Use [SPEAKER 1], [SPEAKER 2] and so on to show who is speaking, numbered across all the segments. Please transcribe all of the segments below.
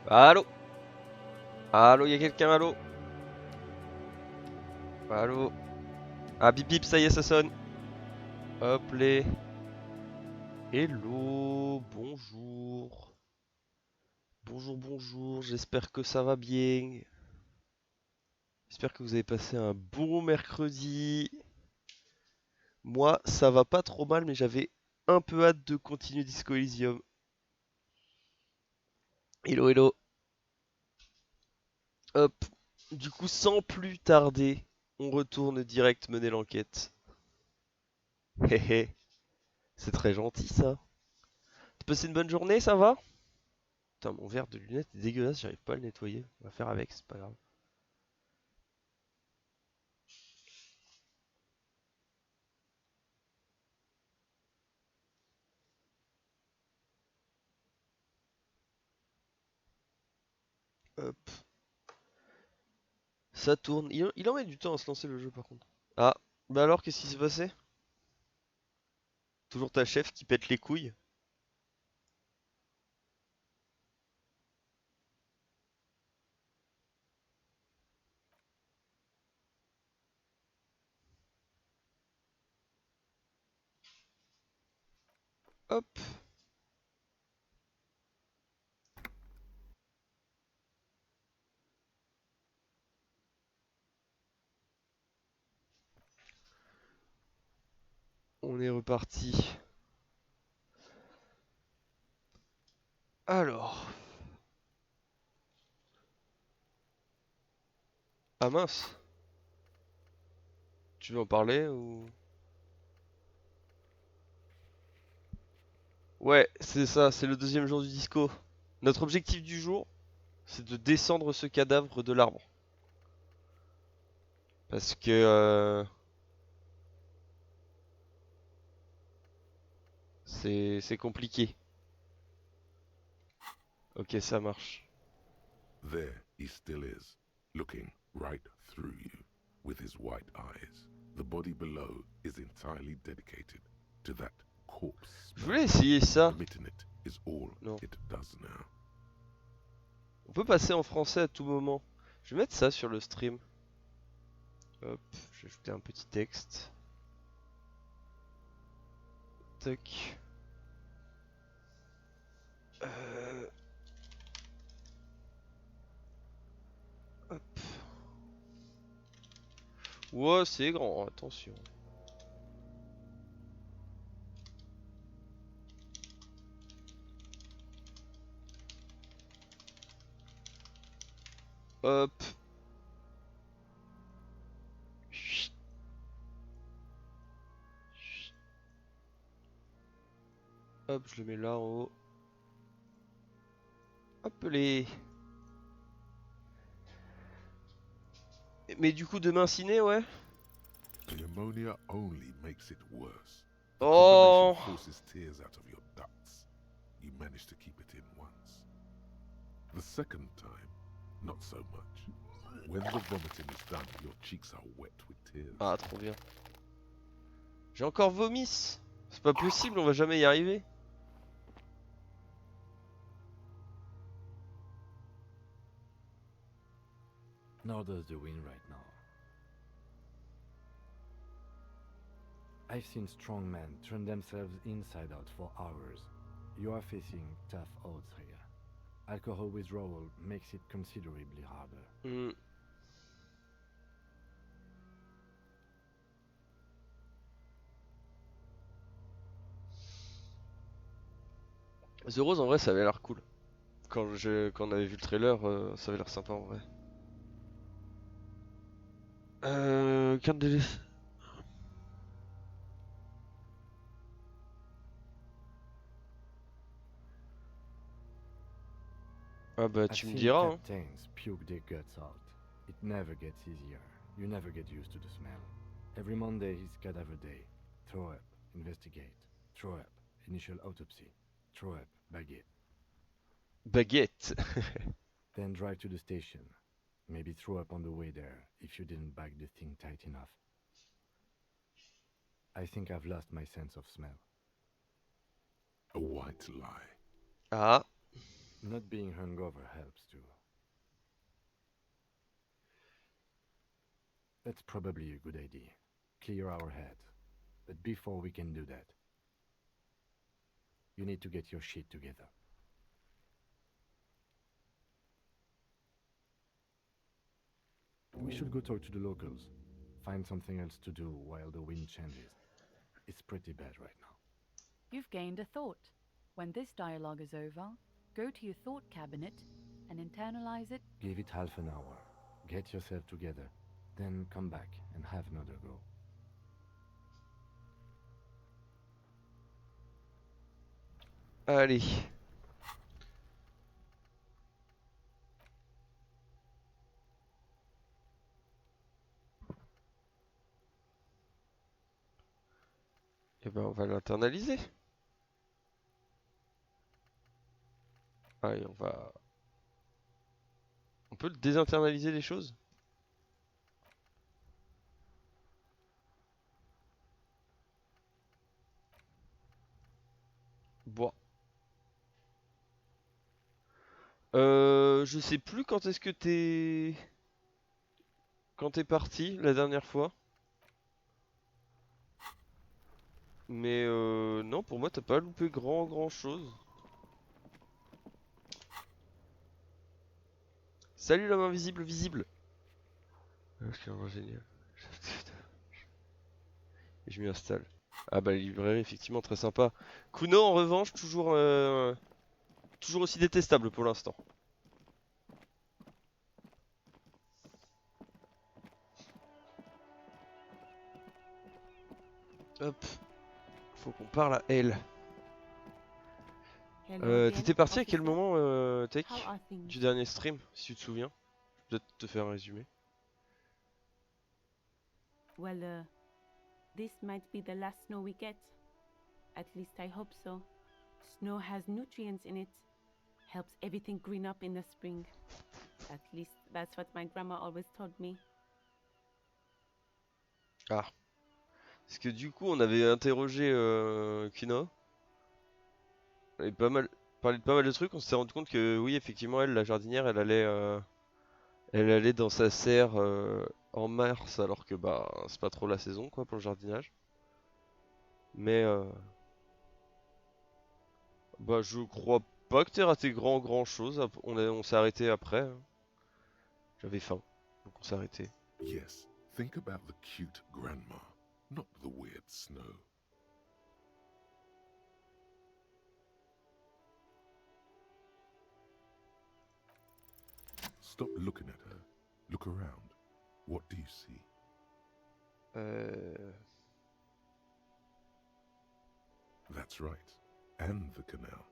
[SPEAKER 1] Allô? Allô, y'a quelqu'un? Allô? Allô? Ah, bip bip, ça y est, ça sonne. Hop les. Hello, bonjour. Bonjour, bonjour, j'espère que ça va bien. J'espère que vous avez passé un bon mercredi. Moi, ça va pas trop mal, mais j'avais un peu hâte de continuer Disco Elysium. Hello, hello. Hop. Du coup, sans plus tarder, on retourne direct mener l'enquête. Hé hé, c'est très gentil ça. T'as passé une bonne journée, ça va? Putain, mon verre de lunettes est dégueulasse, j'arrive pas à le nettoyer. On va faire avec, c'est pas grave. Hop, ça tourne. Il en met du temps à se lancer le jeu par contre. Ah, bah alors, qu'est-ce qui s'est passé? Toujours ta chef qui pète les couilles. Hop, on est reparti. Alors. Ah mince, tu veux en parler ou... Ouais, c'est ça, c'est le deuxième jour du disco. Notre objectif du jour, c'est de descendre ce cadavre de l'arbre. Parce que... c'est compliqué. Ok, ça marche.
[SPEAKER 2] There he still is, looking right through you with his white eyes. The body below is entirely dedicated to that corpse
[SPEAKER 1] Je voulais
[SPEAKER 2] smell.
[SPEAKER 1] essayer ça.
[SPEAKER 2] Emitting it is all
[SPEAKER 1] Non.
[SPEAKER 2] it does now.
[SPEAKER 1] On peut passer en français à tout moment. Je vais mettre ça sur le stream. Hop, je vais ajouter un petit texte. Tac. Euh, hop. Ouais, c'est grand, attention. Hop. Chut, chut. Hop, je le mets là en haut. Hop les. Mais du coup, demain ciné, ouais.
[SPEAKER 2] The ammonia only makes it worse. The combination
[SPEAKER 1] Oh.
[SPEAKER 2] forces tears out of your ducts. You manage to keep it in once. The second time, not so much. When the vomiting is done, your cheeks are wet with tears.
[SPEAKER 1] Ah, trop bien. J'ai encore vomi. C'est pas possible, on va jamais y arriver.
[SPEAKER 3] Nor does the wind right now. I've seen strong men turn themselves inside out for hours. You are facing tough odds here. Alcohol withdrawal makes it considerably harder.
[SPEAKER 1] Hmm. The Rose, en vrai, ça avait l'air cool. Quand on avait vu le trailer, ça avait l'air sympa en vrai. Carte de... Ah bah
[SPEAKER 3] I've
[SPEAKER 1] tu me
[SPEAKER 3] seen
[SPEAKER 1] diras, hein.
[SPEAKER 3] captains puke their guts out. It never gets easier. You never get used to the smell. Every Monday is cadaver day. Throw up, investigate. Throw up, initial autopsy. Throw up, baguette.
[SPEAKER 1] Baguette.
[SPEAKER 3] Then drive to the station. Maybe throw up on the way there if you didn't bag the thing tight enough. I think I've lost my sense of smell.
[SPEAKER 2] A white lie.
[SPEAKER 1] Ah.
[SPEAKER 3] Not being hungover helps too. That's probably a good idea. Clear our heads. But before we can do that, you need to get your shit together. We should go talk to the locals. Find something else to do while the wind changes. It's pretty bad right now.
[SPEAKER 4] You've gained a thought. When this dialogue is over, go to your thought cabinet and internalize it.
[SPEAKER 3] Give it half an hour. Get yourself together. Then come back and have another go.
[SPEAKER 1] Allez. Eh ben on va l'internaliser. Allez, on peut le désinternaliser les choses? Bon. Je sais plus quand est-ce que quand t'es parti la dernière fois. Mais non, pour moi t'as pas loupé grand chose. Salut l'homme invisible visible. C'est vraiment génial. Et je m'y installe. Ah bah la librairie effectivement très sympa. Kuno en revanche toujours aussi détestable pour l'instant. Hop. Faut qu'on parle à elle. T'étais parti à quel moment, Tech, du dernier stream, si tu te souviens? Peut-être te faire un résumé.
[SPEAKER 5] Well, this might be the last snow we get. At least I hope so. Snow has nutrients in it. Helps everything green up in the spring. At least that's what my grandma always told me.
[SPEAKER 1] Ah. Parce que du coup, on avait interrogé Kino. On avait parlé de pas mal de trucs. On s'était rendu compte que oui, effectivement, elle, la jardinière, elle allait dans sa serre en mars, alors que bah c'est pas trop la saison quoi pour le jardinage. Mais bah je crois pas que t'aies raté grand chose. On s'est arrêté après, hein. J'avais faim, donc on s'est arrêté.
[SPEAKER 2] Yes, think about the cute grandma, not the weird snow. Stop looking at her. Look around. What do you see? That's right. And the canal,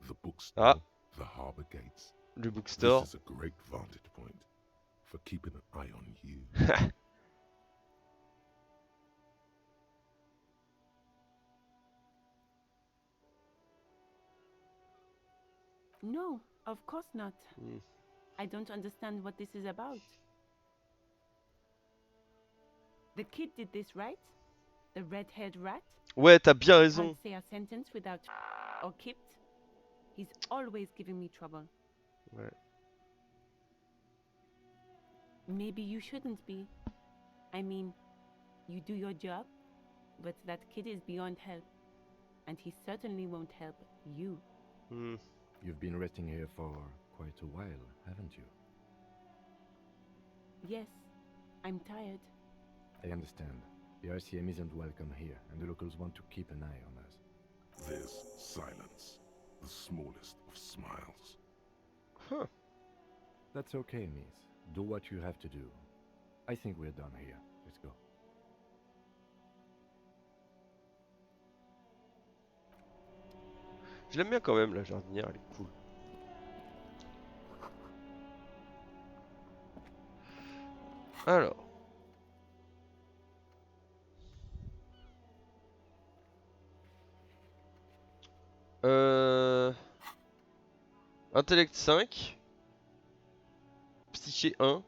[SPEAKER 2] the bookstore, the harbor gates.
[SPEAKER 1] Le bookstore.
[SPEAKER 2] This is a great vantage point for keeping an eye on you.
[SPEAKER 5] No, of course not.
[SPEAKER 1] Mm.
[SPEAKER 5] I don't understand what this is about. The kid did this, right? The red-haired rat?
[SPEAKER 1] Ouais, t'as bien raison.
[SPEAKER 5] Can't say a sentence without or kipped. He's always giving me trouble.
[SPEAKER 1] Ouais.
[SPEAKER 5] Maybe you shouldn't be. I mean, you do your job, but that kid is beyond help. And he certainly won't help you.
[SPEAKER 1] Mm.
[SPEAKER 3] You've been resting here for quite a while, haven't you?
[SPEAKER 5] Yes, I'm tired.
[SPEAKER 3] I understand. The RCM isn't welcome here, and the locals want to keep an eye on us.
[SPEAKER 2] There's silence, the smallest of smiles.
[SPEAKER 1] Huh.
[SPEAKER 3] That's okay, miss. Do what you have to do. I think we're done here. Let's go.
[SPEAKER 1] Je l'aime bien quand même, la jardinière, elle est cool. Alors. Intellect 5. Psyché 1.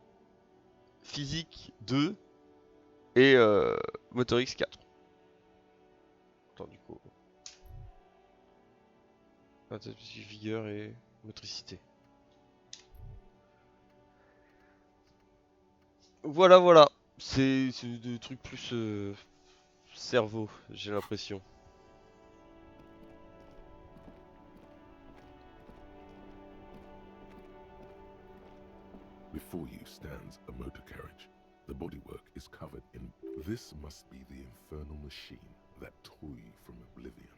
[SPEAKER 1] Physique 2. Et Motorix 4. Attends, du coup. Attends, vigueur et... Motricité. Voilà, voilà. C'est des trucs plus cerveau, j'ai l'impression.
[SPEAKER 2] Before you stands a motor carriage. The bodywork is covered in... This must be the infernal machine that tore you from oblivion.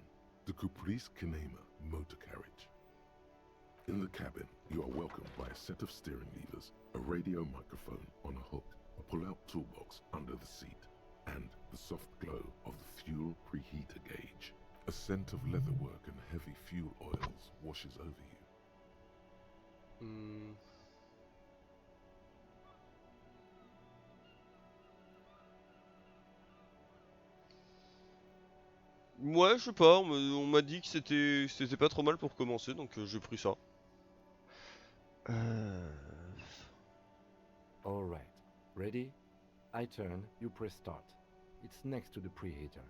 [SPEAKER 2] The Caprice Kinema motor carriage. In the cabin, you are welcomed by a set of steering levers, a radio microphone on a hook, a pull-out toolbox under the seat, and the soft glow of the fuel preheater gauge. A scent of leatherwork and heavy fuel oils washes over you.
[SPEAKER 1] Hmm. Ouais, je sais pas, on m'a dit que c'était pas trop mal pour commencer, donc j'ai pris ça.
[SPEAKER 3] All right. Ready? I turn, you press start. It's next to the preheater.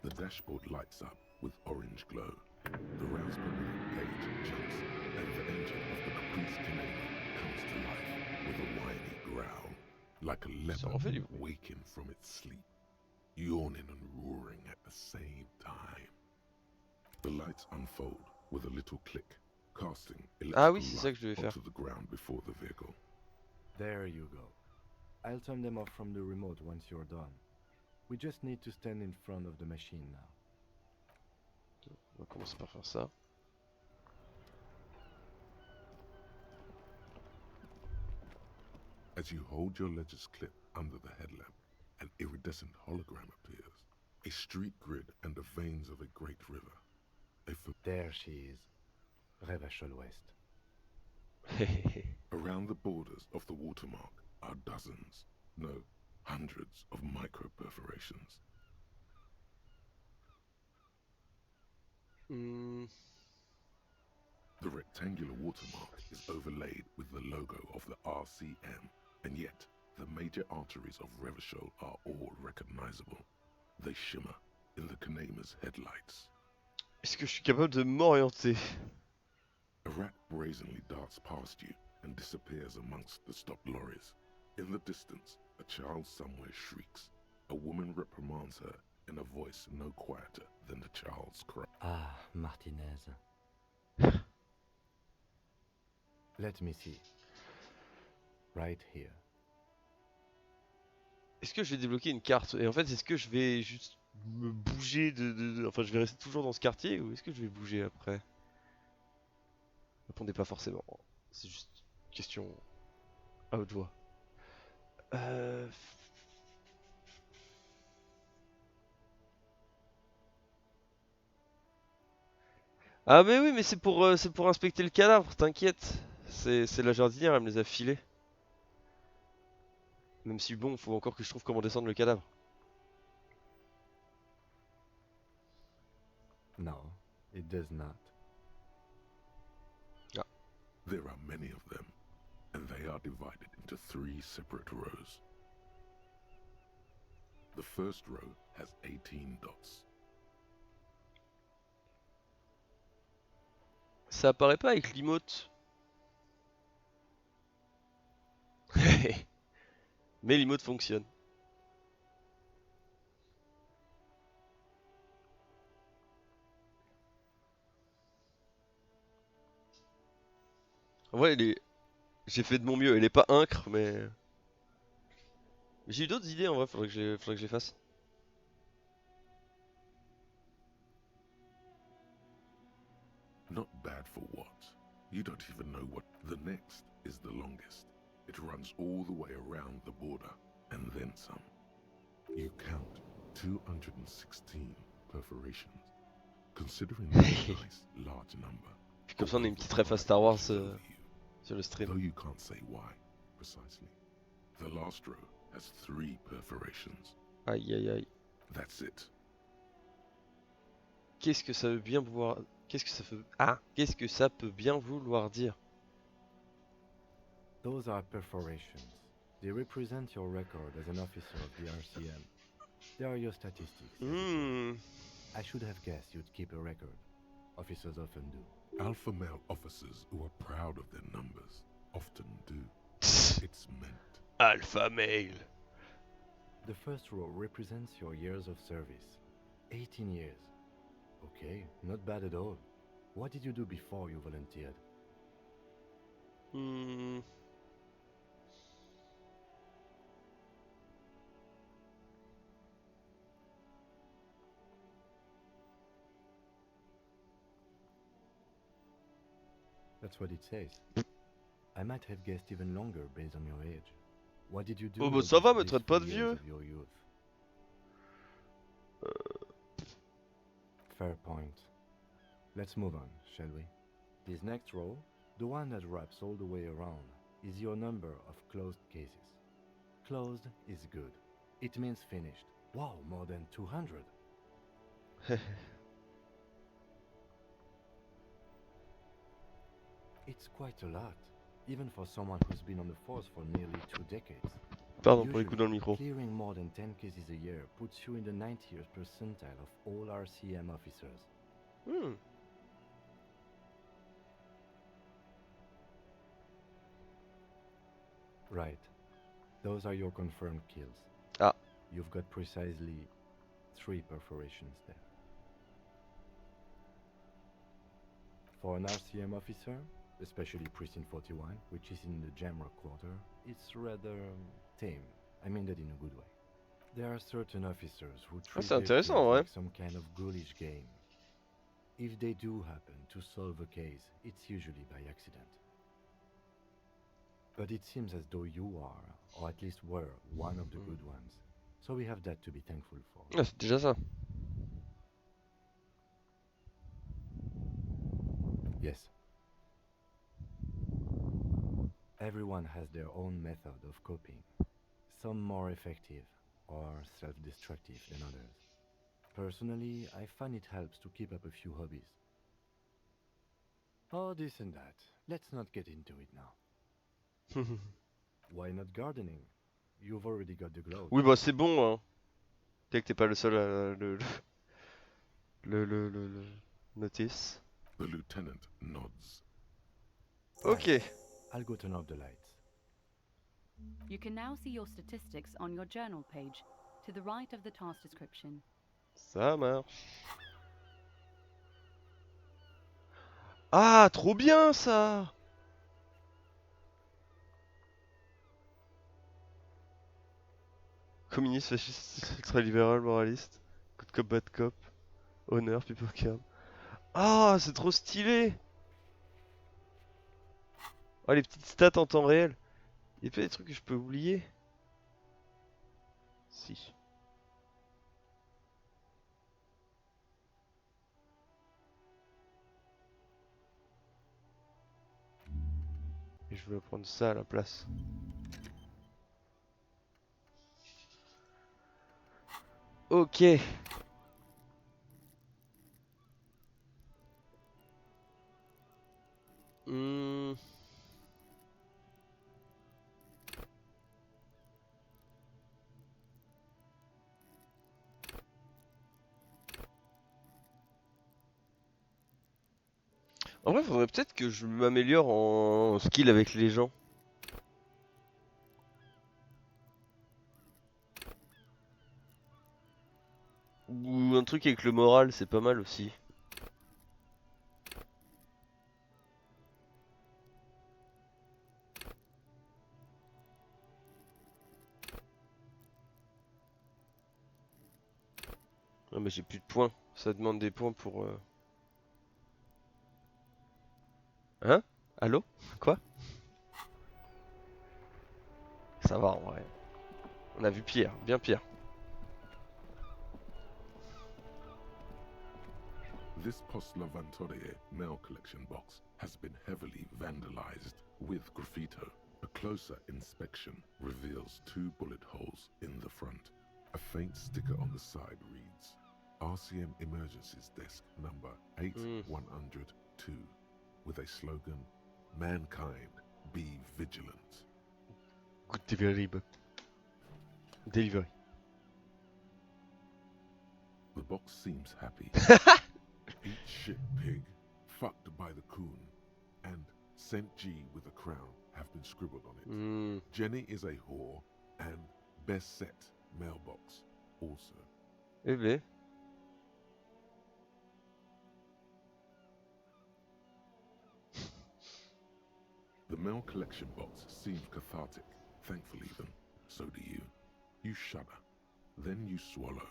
[SPEAKER 2] The dashboard lights up with orange glow. The rouse per minute gauge jumps, and the engine of the Caprice Kinema comes to life with a whiny growl, like a
[SPEAKER 1] Ça en fait du
[SPEAKER 2] leopard
[SPEAKER 1] bruit.
[SPEAKER 2] waking from its sleep, yawning and roaring at the same time. The lights unfold with a little click, casting
[SPEAKER 1] Ah
[SPEAKER 2] electrical
[SPEAKER 1] oui, c'est ça que je devais
[SPEAKER 2] light
[SPEAKER 1] faire.
[SPEAKER 2] onto the ground before the vehicle.
[SPEAKER 3] There you go. I'll turn them off from the remote once you're done. We just need to stand in front of the machine now.
[SPEAKER 1] On va commencer par faire ça.
[SPEAKER 2] As you hold your ledger's clip under the headlamp, an iridescent hologram appears. A street grid and the veins of a great river.
[SPEAKER 3] There she is. Revachol West.
[SPEAKER 2] Around the borders of the watermark are dozens, no, hundreds of micro perforations.
[SPEAKER 1] Hmm.
[SPEAKER 2] The rectangular watermark is overlaid with the logo of the RCM, and yet the major arteries of Revachol are all recognizable. They shimmer in the Kinema's headlights.
[SPEAKER 1] Est-ce que je suis capable de m'orienter?
[SPEAKER 2] A rat brazenly darts past you and disappears amongst the stopped lorries. In the distance, a child somewhere shrieks. A woman reprimands her in a voice no quieter than the child's cry.
[SPEAKER 3] Ah, Martinez. Let me see. Right here.
[SPEAKER 1] Est-ce que je vais débloquer une carte? Et en fait, est-ce que je vais juste me bouger Enfin, je vais rester toujours dans ce quartier ou est-ce que je vais bouger après? Répondez pas forcément. C'est juste une question à haute voix. Ah mais oui, mais c'est pour inspecter le cadavre, t'inquiète. C'est la jardinière, elle me les a filés. Même si bon, faut encore que je trouve comment descendre le cadavre.
[SPEAKER 3] No, it does not.
[SPEAKER 2] There are many of them, and they are divided into 3 separate rows. The first row has 18 dots.
[SPEAKER 1] Ça apparaît pas avec l'emote. Mais l'emote fonctionne. En vrai, j'ai fait de mon mieux. Elle est pas incre, mais j'ai eu d'autres idées en vrai. Faudrait que je les fasse.
[SPEAKER 2] Not bad for what? You don't even know what. The next is the longest. It runs all the way around the border, and then some. You count 216 perforations. Considering that nice large number.
[SPEAKER 1] Puis comme ça, on a une petite ref à Star Wars sur le stream.
[SPEAKER 2] Though you can't say why, precisely. The last row has 3 perforations.
[SPEAKER 1] Aïe aïe aïe.
[SPEAKER 2] That's it.
[SPEAKER 1] Qu'est-ce que ça veut bien vouloir... Qu'est-ce que ça veut... Ah, qu'est-ce que ça peut bien vouloir dire?
[SPEAKER 3] Those are perforations. They represent your record as an officer of the RCM. They are your statistics. as it were.
[SPEAKER 1] Hmm.
[SPEAKER 3] I should have guessed you'd keep a record. Officers often do.
[SPEAKER 2] Alpha male officers who are proud of their numbers often do. It's meant.
[SPEAKER 1] Alpha male.
[SPEAKER 3] The first row represents your years of service. 18 years. Okay, not bad at all. What did you do before you volunteered?
[SPEAKER 1] Hmm.
[SPEAKER 3] That's what it says. I might have guessed even longer based on your age. What did you do
[SPEAKER 1] Oh bah
[SPEAKER 3] all
[SPEAKER 1] ça va,
[SPEAKER 3] those
[SPEAKER 1] me traite pas de
[SPEAKER 3] blissful years
[SPEAKER 1] vieux.
[SPEAKER 3] of your youth? Fair point. Let's move on, shall we? This next row, the one that wraps all the way around, is your number of closed cases. Closed is good. It means finished. Wow, more than 200. It's quite a lot, even for someone who's been on the force for nearly 2 decades.
[SPEAKER 1] Pardon pour les coups dans le micro.
[SPEAKER 3] Clearing more than 10 cases a year puts you in the 90th percentile of all RCM officers.
[SPEAKER 1] Hmm.
[SPEAKER 3] Right. Those are your confirmed kills.
[SPEAKER 1] Ah.
[SPEAKER 3] You've got precisely 3 perforations there. For an RCM officer, especially Precinct 41, which is in the Jamrock quarter, it's rather tame. I mean that in a good way. There are certain officers who treat
[SPEAKER 1] c'est
[SPEAKER 3] their
[SPEAKER 1] intéressant,
[SPEAKER 3] kills
[SPEAKER 1] ouais.
[SPEAKER 3] like some kind of ghoulish game. If they do happen to solve a case, it's usually by accident. But it seems as though you are, or at least were, one of the good ones. So we have that to be thankful for.
[SPEAKER 1] Ah, c'est déjà ça.
[SPEAKER 3] Yes. Everyone has their own method of coping, some more effective or self-destructive than others. Personally, I find it helps to keep up a few hobbies. Oh, this and that. Let's not get into it now. Why not gardening? You've already got the glow.
[SPEAKER 1] Oui bah c'est bon hein. Dès que t'es pas le seul à le notice.
[SPEAKER 2] The lieutenant nods.
[SPEAKER 1] Ok.
[SPEAKER 3] I'll go turn off the lights.
[SPEAKER 4] You can now see your statistics on your journal page, to the right of the task description.
[SPEAKER 1] Ça marche. Ah, trop bien ça! Communiste, fasciste, ultra-libéral, moraliste. Good cop, bad cop. Honneur, people care. Ah, c'est trop stylé! Oh, les petites stats en temps réel. Y'a pas des trucs que je peux oublier? Si. Et je veux prendre ça à la place. Ok. Hmm. En vrai, faudrait peut-être que je m'améliore en skill avec les gens. Ou un truc avec le moral, c'est pas mal aussi. Ah mais j'ai plus de points. Ça demande des points pour... Hein? Allô? Quoi? Ça va en vrai. On a vu pire, bien pire.
[SPEAKER 2] This Postler Vantorie mail collection box has been heavily vandalized with graffito. A closer inspection reveals 2 bullet holes in the front. A faint sticker on the side reads, RCM Emergencies Desk number 8102, with a slogan, Mankind, be vigilant.
[SPEAKER 1] Good delivery. Delivery.
[SPEAKER 2] The box seems happy. Eat shit pig, fucked by the coon, and St. G with a crown have been scribbled on it.
[SPEAKER 1] Hmm.
[SPEAKER 2] Jenny is a whore, and best set mailbox also.
[SPEAKER 1] Eh ben.
[SPEAKER 2] The mail collection box seems cathartic, thankfully even. So do you. You shudder. Then you swallow.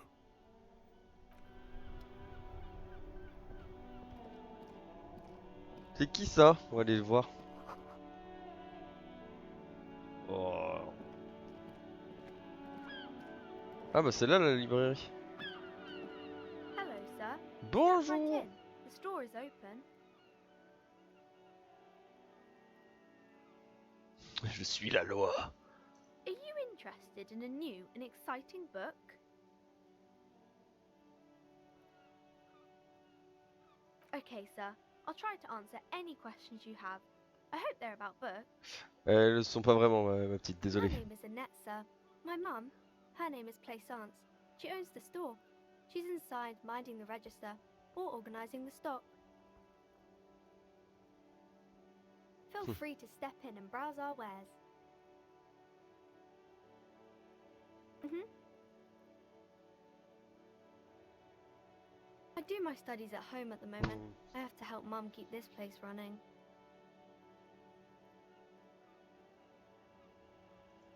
[SPEAKER 1] C'est qui ça? On va aller le voir. Oh. Ah bah c'est là la librairie.
[SPEAKER 6] Hello, sir. Step
[SPEAKER 1] Bonjour.
[SPEAKER 6] right in. The store is open.
[SPEAKER 1] Je suis la loi.
[SPEAKER 6] Are you interested in a new and exciting book? Okay, sir. I'll try to answer any questions you have. I hope they're about books.
[SPEAKER 1] Elles le sont pas vraiment, ma petite,
[SPEAKER 6] My
[SPEAKER 1] désolé.
[SPEAKER 6] name is Annette, sir. My mum, her name is Plaisance. She owns the store. She's inside minding the register or organising the stock. Feel free to step in and browse our wares. I do my studies at home at the moment. I have to help Mum keep this place running.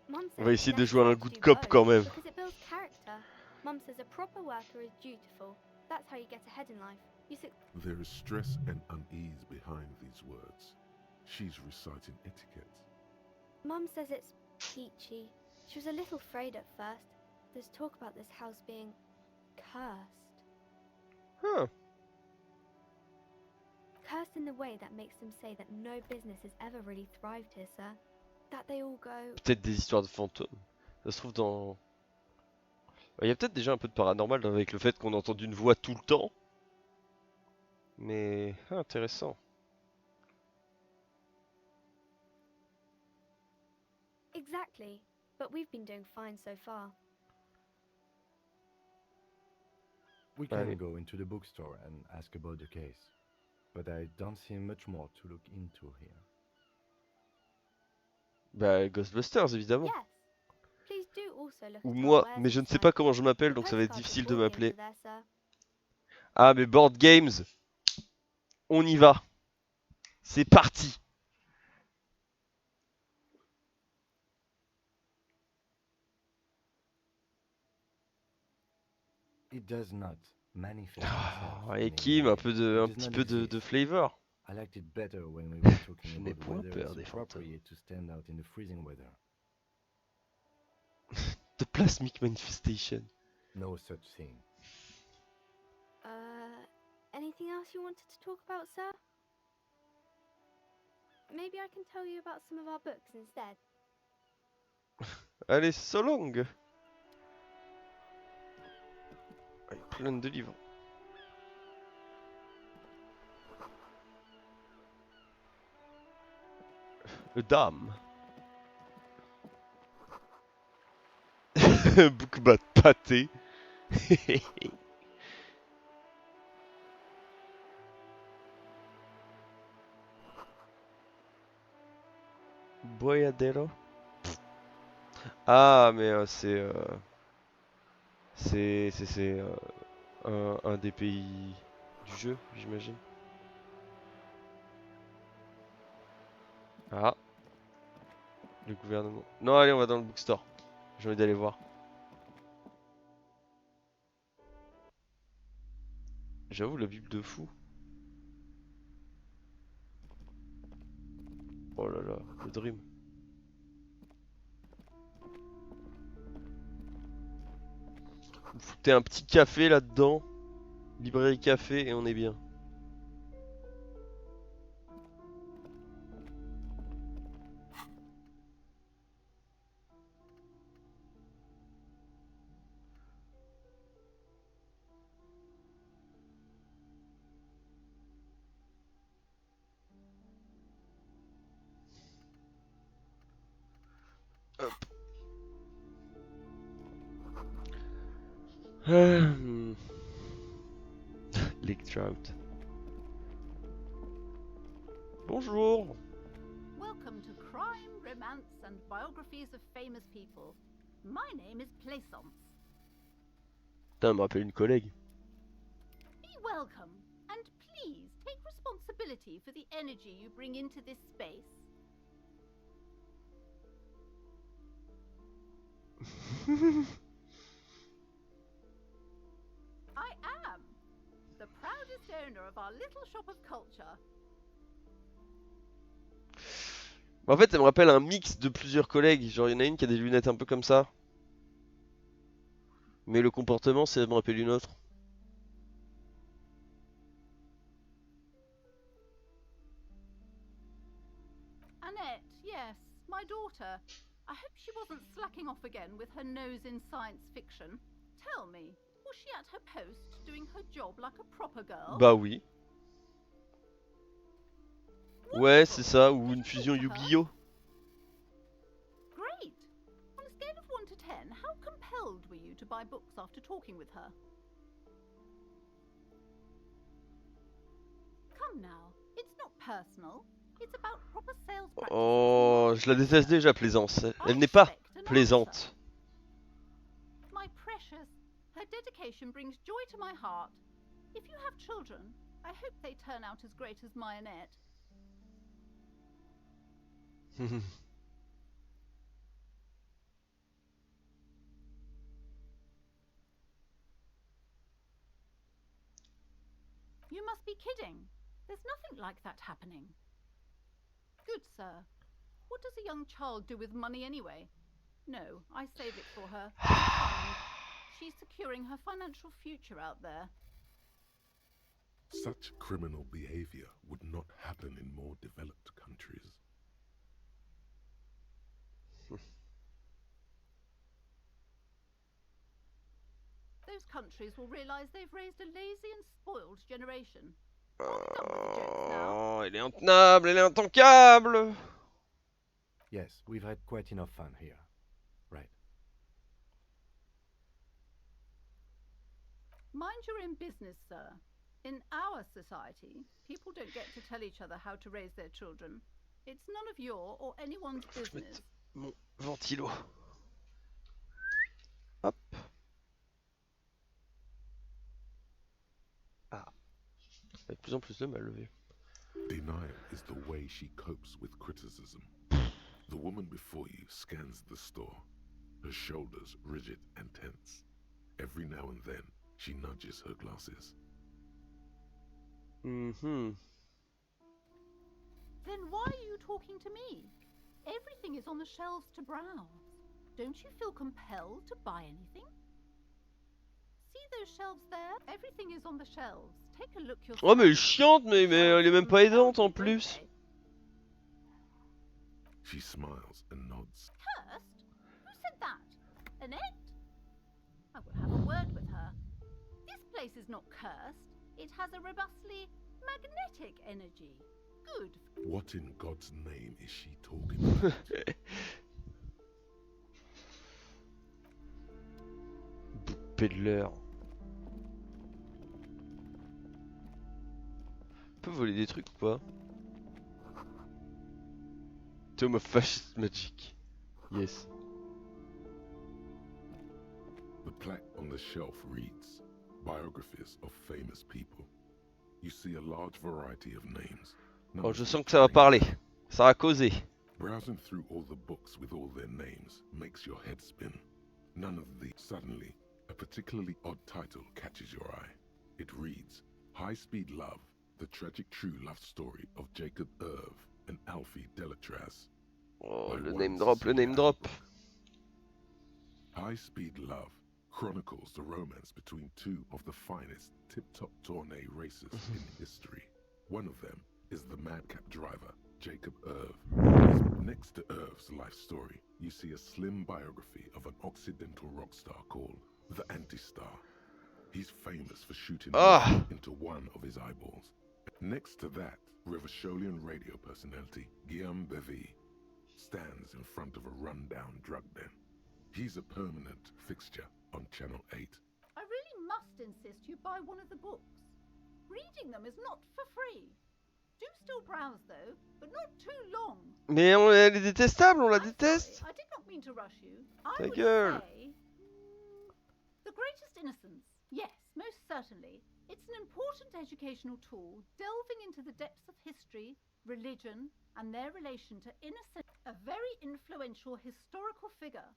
[SPEAKER 6] Mum
[SPEAKER 1] On
[SPEAKER 6] says
[SPEAKER 1] va
[SPEAKER 6] it's
[SPEAKER 1] essayer de jouer
[SPEAKER 6] necessary
[SPEAKER 1] un
[SPEAKER 6] to
[SPEAKER 1] good
[SPEAKER 6] do
[SPEAKER 1] cop
[SPEAKER 6] both
[SPEAKER 1] quand même.
[SPEAKER 6] because it builds character. Mum says a proper worker is dutiful. That's how you get ahead in life.
[SPEAKER 2] There is stress and unease behind these words. She's reciting etiquette.
[SPEAKER 6] Mum says it's peachy. She was a little afraid at first. There's talk about this house being cursed.
[SPEAKER 1] Huh.
[SPEAKER 6] Cursed in the way that makes them say that no business has ever really thrived here, sir. That they all go.
[SPEAKER 1] Peut-être des histoires de fantômes. Ça se trouve dans... Il y a peut-être déjà un peu de paranormal avec le fait qu'on entend une voix tout le temps. Mais... intéressant.
[SPEAKER 6] Exactly. But we've been doing fine so far.
[SPEAKER 3] We can
[SPEAKER 1] Allez.
[SPEAKER 3] go into the bookstore and ask about the case, but I don't see much more to look into here.
[SPEAKER 1] Bah, Ghostbusters, évidemment.
[SPEAKER 6] Yes. Please do also look
[SPEAKER 1] Ou
[SPEAKER 6] at our
[SPEAKER 1] moi,
[SPEAKER 6] wares
[SPEAKER 1] mais je ne sais
[SPEAKER 6] inside.
[SPEAKER 1] pas comment je m'appelle,
[SPEAKER 6] The
[SPEAKER 1] donc ça va être
[SPEAKER 6] postcards
[SPEAKER 1] difficile
[SPEAKER 6] and
[SPEAKER 1] de
[SPEAKER 6] board games
[SPEAKER 1] m'appeler.
[SPEAKER 6] are there, sir.
[SPEAKER 1] Ah, mais Board Games, on y va. C'est parti.
[SPEAKER 3] It does not manifest
[SPEAKER 1] Ah,
[SPEAKER 3] itself
[SPEAKER 1] et
[SPEAKER 3] in any
[SPEAKER 1] Kim,
[SPEAKER 3] way.
[SPEAKER 1] un
[SPEAKER 3] It does
[SPEAKER 1] petit
[SPEAKER 3] not
[SPEAKER 1] peu de
[SPEAKER 3] exist.
[SPEAKER 1] flavor.
[SPEAKER 3] I liked it better when we were
[SPEAKER 1] Je
[SPEAKER 3] talking
[SPEAKER 1] n'ai
[SPEAKER 3] about
[SPEAKER 1] point
[SPEAKER 3] whether
[SPEAKER 1] peur
[SPEAKER 3] it's
[SPEAKER 1] des fantômes.
[SPEAKER 3] appropriate to stand out in the freezing weather.
[SPEAKER 1] The Plasmic Manifestation.
[SPEAKER 3] No such thing.
[SPEAKER 6] Anything else you wanted to talk about, sir? Maybe I can tell you about some of our books instead.
[SPEAKER 1] Allez, so long. Avec plein de livres. Dame. Bookbat pâté. Boyadero. Ah, mais c'est un des pays du jeu, j'imagine. Ah. Le gouvernement. Non, allez, on va dans le bookstore. J'ai envie d'aller voir. J'avoue, la Bible de fou. Oh là là, le dream. Vous foutez un petit café là-dedans. Librairie café et on est bien. Hop. Lake Trout. Bonjour.
[SPEAKER 7] Welcome to Crime, Romance, and Biographies of Famous People. My name is Plaisance.
[SPEAKER 1] Putain, elle me rappelle une collègue.
[SPEAKER 7] Be welcome, and please take responsibility for the energy you bring into this space. I am the proudest owner of our little shop of culture.
[SPEAKER 1] En fait, elle me rappelle un mix de plusieurs collègues. Genre, il y en a une qui a des lunettes un peu comme ça. Mais le comportement, ça me rappelle une autre.
[SPEAKER 7] Annette, yes, my daughter. I hope she wasn't slacking off again with her nose in science fiction. Tell me, was she at her post doing her job like a proper girl?
[SPEAKER 1] Bah oui. Ouais, c'est ça, ou une fusion Yu-Gi-Oh!
[SPEAKER 7] Great! On a scale of 1 to 10, how compelled were you to buy books after talking with her? Come now, it's not personal. It's about proper sales practices.
[SPEAKER 1] Oh, je la déteste déjà, Plaisance. Elle n'est pas plaisante.
[SPEAKER 7] My precious, her dedication brings joy to my heart. If you have children, I hope they turn out as great as my Annette. You must be kidding. There's nothing like that happening. Good sir. What does a young child do with money anyway? No, I save it for her. As a fund. She's securing her financial future out there.
[SPEAKER 2] Such criminal behavior would not happen in more developed countries.
[SPEAKER 7] Those countries will realize they've raised a lazy and spoiled generation. Are we done with the jokes now?
[SPEAKER 1] Oh, elle est intenable, elle est intankable.
[SPEAKER 3] Yes, we've had quite enough fun here. Right.
[SPEAKER 7] Mind you're in business, sir. In our society, people don't get to tell each other how to raise their children. It's none of your or anyone's
[SPEAKER 1] Faut que je
[SPEAKER 7] business.
[SPEAKER 1] mette mon ventilo. Hop. Ah. Avec de plus en plus de mal levé.
[SPEAKER 2] Denial is the way she copes with criticism. The woman before you scans the store, her shoulders rigid and tense. Every now and then, she nudges her glasses.
[SPEAKER 1] Mhm.
[SPEAKER 7] Then why are you talking to me? Everything is on the shelves to browse. Don't you feel compelled to buy anything? See those shelves there? Everything is on the shelves. Take a look yourself.
[SPEAKER 1] Oh, mais elle est chiante, mais elle est même pas aidante en plus.
[SPEAKER 2] She smiles and nods.
[SPEAKER 7] Cursed? Who said that? Annette? I will have a word with her. This place is not cursed. It has a robustly magnetic energy. Good.
[SPEAKER 2] What in God's name is she talking about?
[SPEAKER 1] Peddler. On peut voler des trucs ou pas? Tome of Fascist Magic. Yes.
[SPEAKER 2] The plaque on the shelf reads, Biographies of Famous People. You see a large variety of names. none
[SPEAKER 1] Oh,
[SPEAKER 2] of
[SPEAKER 1] je
[SPEAKER 2] which
[SPEAKER 1] sens que ça va
[SPEAKER 2] ring a
[SPEAKER 1] parler.
[SPEAKER 2] bell.
[SPEAKER 1] Ça va causer.
[SPEAKER 2] Browsing through all the books with all their names makes your head spin. None of the suddenly, a particularly odd title catches your eye. It reads, High Speed Love, the tragic true love story of Jacob Irv and Alfie Delatraz.
[SPEAKER 1] Oh,
[SPEAKER 2] by
[SPEAKER 1] le
[SPEAKER 2] one
[SPEAKER 1] name drop, le
[SPEAKER 2] Cecilia
[SPEAKER 1] name drop.
[SPEAKER 2] Albrook. High Speed Love chronicles the romance between two of the finest tip-top tourney racers in history. One of them is the madcap driver, Jacob Irv. Next to Irv's life story, you see a slim biography of an Occidental rock star called the Anti-Star. He's famous for shooting
[SPEAKER 1] Ah.
[SPEAKER 2] into one of his eyeballs. Next to that, Revacholian radio personality Guillaume Bevy stands in front of a rundown drug den. He's a permanent fixture on Channel 8.
[SPEAKER 7] I really must insist you buy one of the books. Reading them is not for free. Do still browse house, though, but not too long.
[SPEAKER 1] Mais elle est détestable, on la
[SPEAKER 7] I'm
[SPEAKER 1] déteste.
[SPEAKER 7] sorry, I did not mean to rush you. I
[SPEAKER 1] Ta
[SPEAKER 7] would
[SPEAKER 1] gueule.
[SPEAKER 7] say the greatest innocence. Yes, most certainly. It's an important educational tool, delving into the depths of history, religion, and their relation to innocent. A very influential historical figure.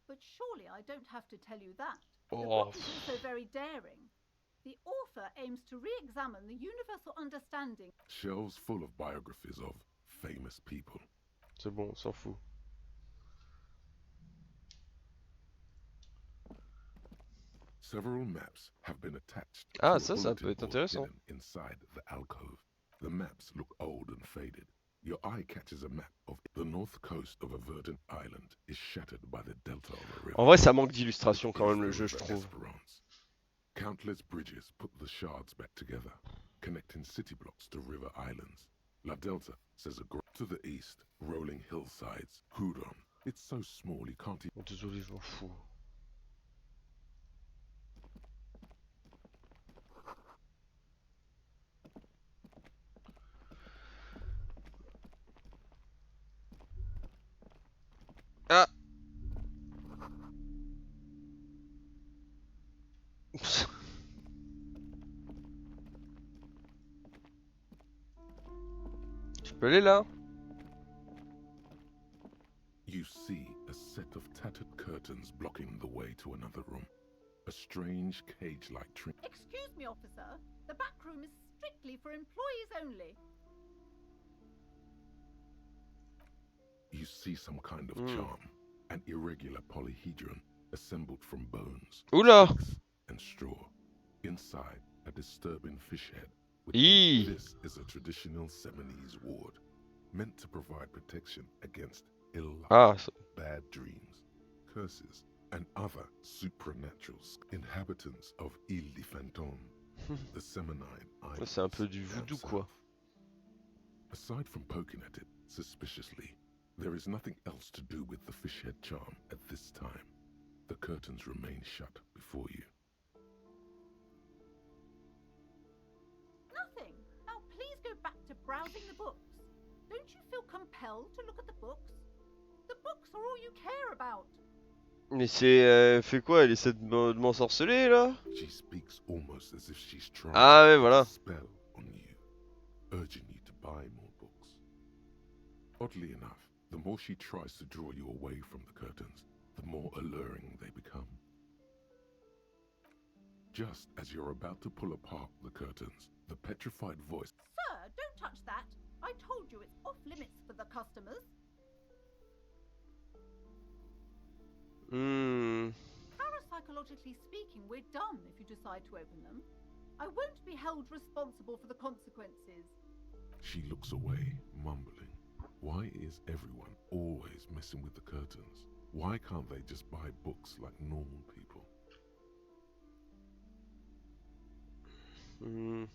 [SPEAKER 7] But surely I don't have to tell you that. The
[SPEAKER 1] Oh.
[SPEAKER 7] book is also very daring. The author aims to re-examine the universal understanding.
[SPEAKER 2] Shelves full of biographies of famous people.
[SPEAKER 1] C'est bon, on s'en fout.
[SPEAKER 2] Several maps have been attached
[SPEAKER 1] Ah,
[SPEAKER 2] to a
[SPEAKER 1] ça peut
[SPEAKER 2] bulletin
[SPEAKER 1] être
[SPEAKER 2] board
[SPEAKER 1] intéressant.
[SPEAKER 2] hidden inside the alcove. The maps look old and faded. Your eye catches a map of the north coast of a verdant island is shattered by the delta of a river.
[SPEAKER 1] En vrai, ça manque d'illustration
[SPEAKER 2] which
[SPEAKER 1] quand
[SPEAKER 2] is
[SPEAKER 1] même le
[SPEAKER 2] the
[SPEAKER 1] jeu, je
[SPEAKER 2] river
[SPEAKER 1] trouve.
[SPEAKER 2] Esperance. Countless bridges put the shards back together, connecting city blocks to river islands. La Delta says to the east, rolling hillsides. Huron, it's so small you can't even.
[SPEAKER 1] Bon, désolé, je m'en fous. Ah. Tu peux aller là?
[SPEAKER 2] You see a set of tattered curtains blocking the way to another room. A strange cage-like trim.
[SPEAKER 7] Excuse me, officer. The back room is strictly for employees only.
[SPEAKER 2] You see some kind of
[SPEAKER 1] Hmm.
[SPEAKER 2] charm, an irregular polyhedron assembled from bones,
[SPEAKER 1] Oula.
[SPEAKER 2] sticks, and straw. Inside, a disturbing fish head.
[SPEAKER 1] Eee.
[SPEAKER 2] This is a traditional Seminese ward, meant to provide protection against ill luck,
[SPEAKER 1] Ah, ça-
[SPEAKER 2] bad dreams, curses, and other supernaturals. Inhabitants of Ile de Fantôme, the Seminine Islands.
[SPEAKER 1] c'est un peu du
[SPEAKER 2] down
[SPEAKER 1] voodoo,
[SPEAKER 2] south.
[SPEAKER 1] quoi.
[SPEAKER 2] Aside from poking at it suspiciously, there is nothing else to do with the fish head charm at this time. The curtains remain shut before you.
[SPEAKER 7] Nothing. Now please go back to browsing the books. Don't you feel compelled to look at the books? The books are all you care about.
[SPEAKER 1] Mais c'est... elle fait quoi? Elle essaie de m'ensorceler, là?
[SPEAKER 2] She speaks almost as if she's trying
[SPEAKER 1] Ah,
[SPEAKER 2] to
[SPEAKER 1] ouais,
[SPEAKER 2] put
[SPEAKER 1] voilà.
[SPEAKER 2] a spell on you, urging you to buy more books. Oddly enough, the more she tries to draw you away from the curtains, the more alluring they become. Just as you're about to pull apart the curtains, the petrified voice.
[SPEAKER 7] Sir, don't touch that. I told you it's off limits for the customers.
[SPEAKER 1] Hmm.
[SPEAKER 7] Parapsychologically speaking, we're done if you decide to open them. I won't be held responsible for the consequences.
[SPEAKER 2] She looks away, mumbling. Why is everyone always messing with the curtains? Why can't they just buy books like normal people?
[SPEAKER 1] Hmm.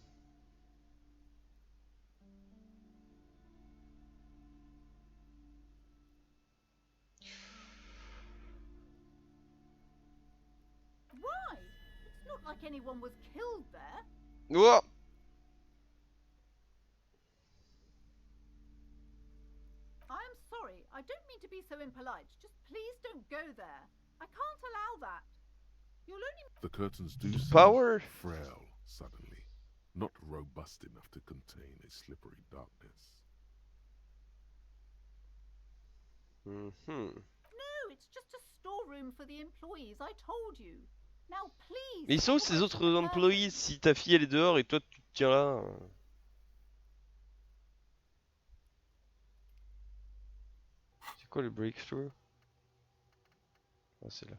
[SPEAKER 7] Why? It's not like anyone was killed there.
[SPEAKER 1] Oh.
[SPEAKER 7] I am sorry. I don't mean to be so impolite. Just please don't go there. I can't allow that. You'll only.
[SPEAKER 2] The curtains do seem
[SPEAKER 1] Power.
[SPEAKER 2] frail suddenly, not robust enough to contain a slippery darkness.
[SPEAKER 1] Mhm.
[SPEAKER 7] No, it's just a storeroom for the employees. I told you. Now, please.
[SPEAKER 1] Mais ils sont où
[SPEAKER 7] stop
[SPEAKER 1] ces autres
[SPEAKER 7] opening the
[SPEAKER 1] employés
[SPEAKER 7] curtains.
[SPEAKER 1] si ta fille elle est dehors et toi tu te tiens là? C'est quoi le breakthrough? Ah, c'est là.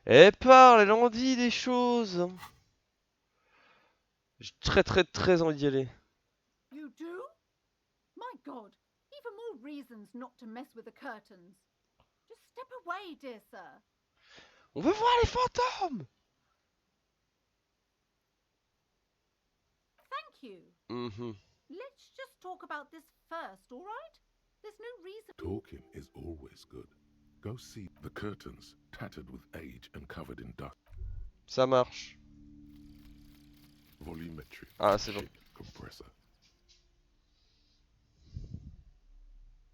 [SPEAKER 1] Elle parle, elle en dit des choses. J'ai très envie d'y aller.
[SPEAKER 7] You do? My God. Even more reasons not to mess with the curtains. Just step away, dear sir.
[SPEAKER 1] On veut voir les fantômes!
[SPEAKER 7] Thank you.
[SPEAKER 1] Mhm.
[SPEAKER 7] Let's just talk about this first, all right? There's no reason.
[SPEAKER 2] Talking is always good. Go see the curtains, tattered with age and covered in dust.
[SPEAKER 1] Ça marche.
[SPEAKER 2] volumetric
[SPEAKER 1] Ah, c'est bon.
[SPEAKER 2] ship compressor.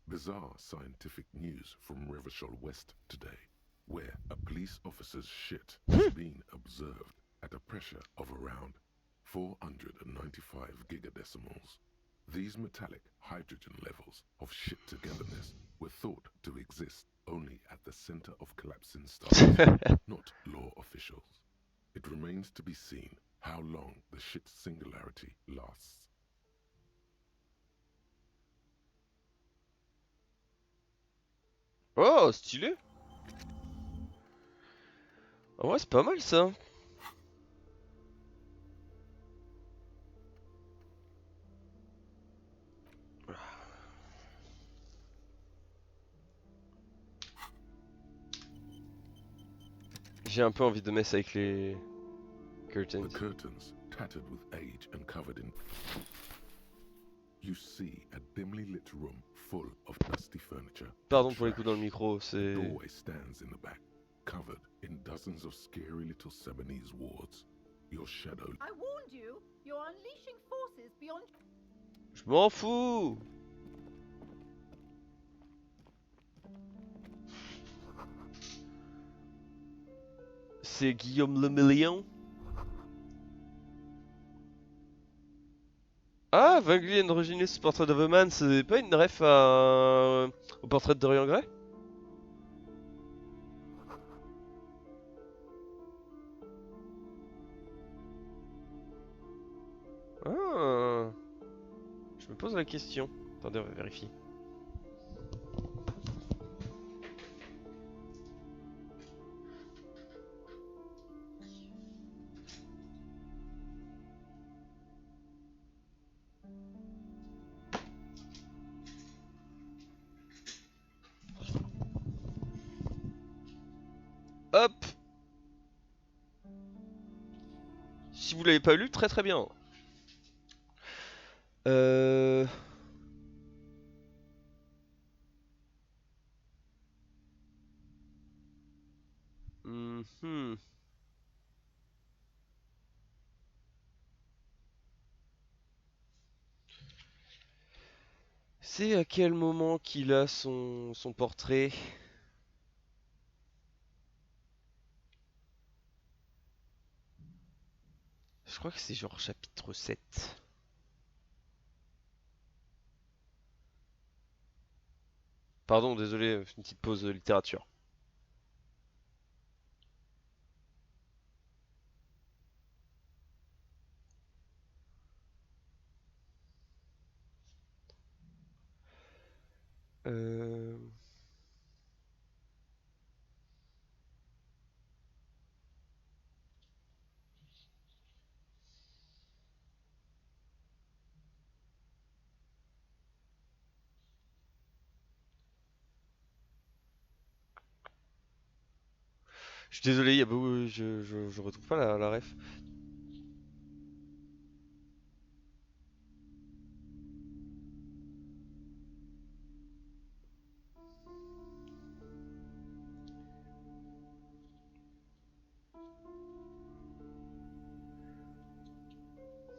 [SPEAKER 2] Bizarre scientific news from Revachol West today, where a police officer's shit has been observed at a pressure of around 495 gigadecimals. These metallic hydrogen levels of shit togetherness were thought to exist only at the center of collapsing stars, not law officials. It remains to be seen how long the shit singularity lasts.
[SPEAKER 1] Oh, stylé. Ah ouais, c'est pas mal ça. J'ai un peu envie de mess avec les curtains.
[SPEAKER 2] The curtains, tattered with age and covered in... You see a dimly lit room full of dusty furniture.
[SPEAKER 1] Pardon pour les coups dans le micro,
[SPEAKER 2] The
[SPEAKER 1] c'est...
[SPEAKER 2] doorway stands in the back, covered in dozens of scary little Sebanese wards. Your shadow...
[SPEAKER 7] I warned you. You're unleashing forces beyond.
[SPEAKER 1] Je m'en fous. C'est Guillaume le Million. Ah, Vaguely Androgynous Portrait of a Man, c'est pas une ref au portrait de Dorian Gray? Ah, je me pose la question. Attendez, on va vérifier. Hop! Si vous l'avez pas lu, très très bien. Euh... mhm. C'est à quel moment qu'il a son portrait? Je crois que c'est genre chapitre 7. Pardon, désolé, une petite pause de littérature. Euh... Je suis désolé, il y a beaucoup, je retrouve pas la ref.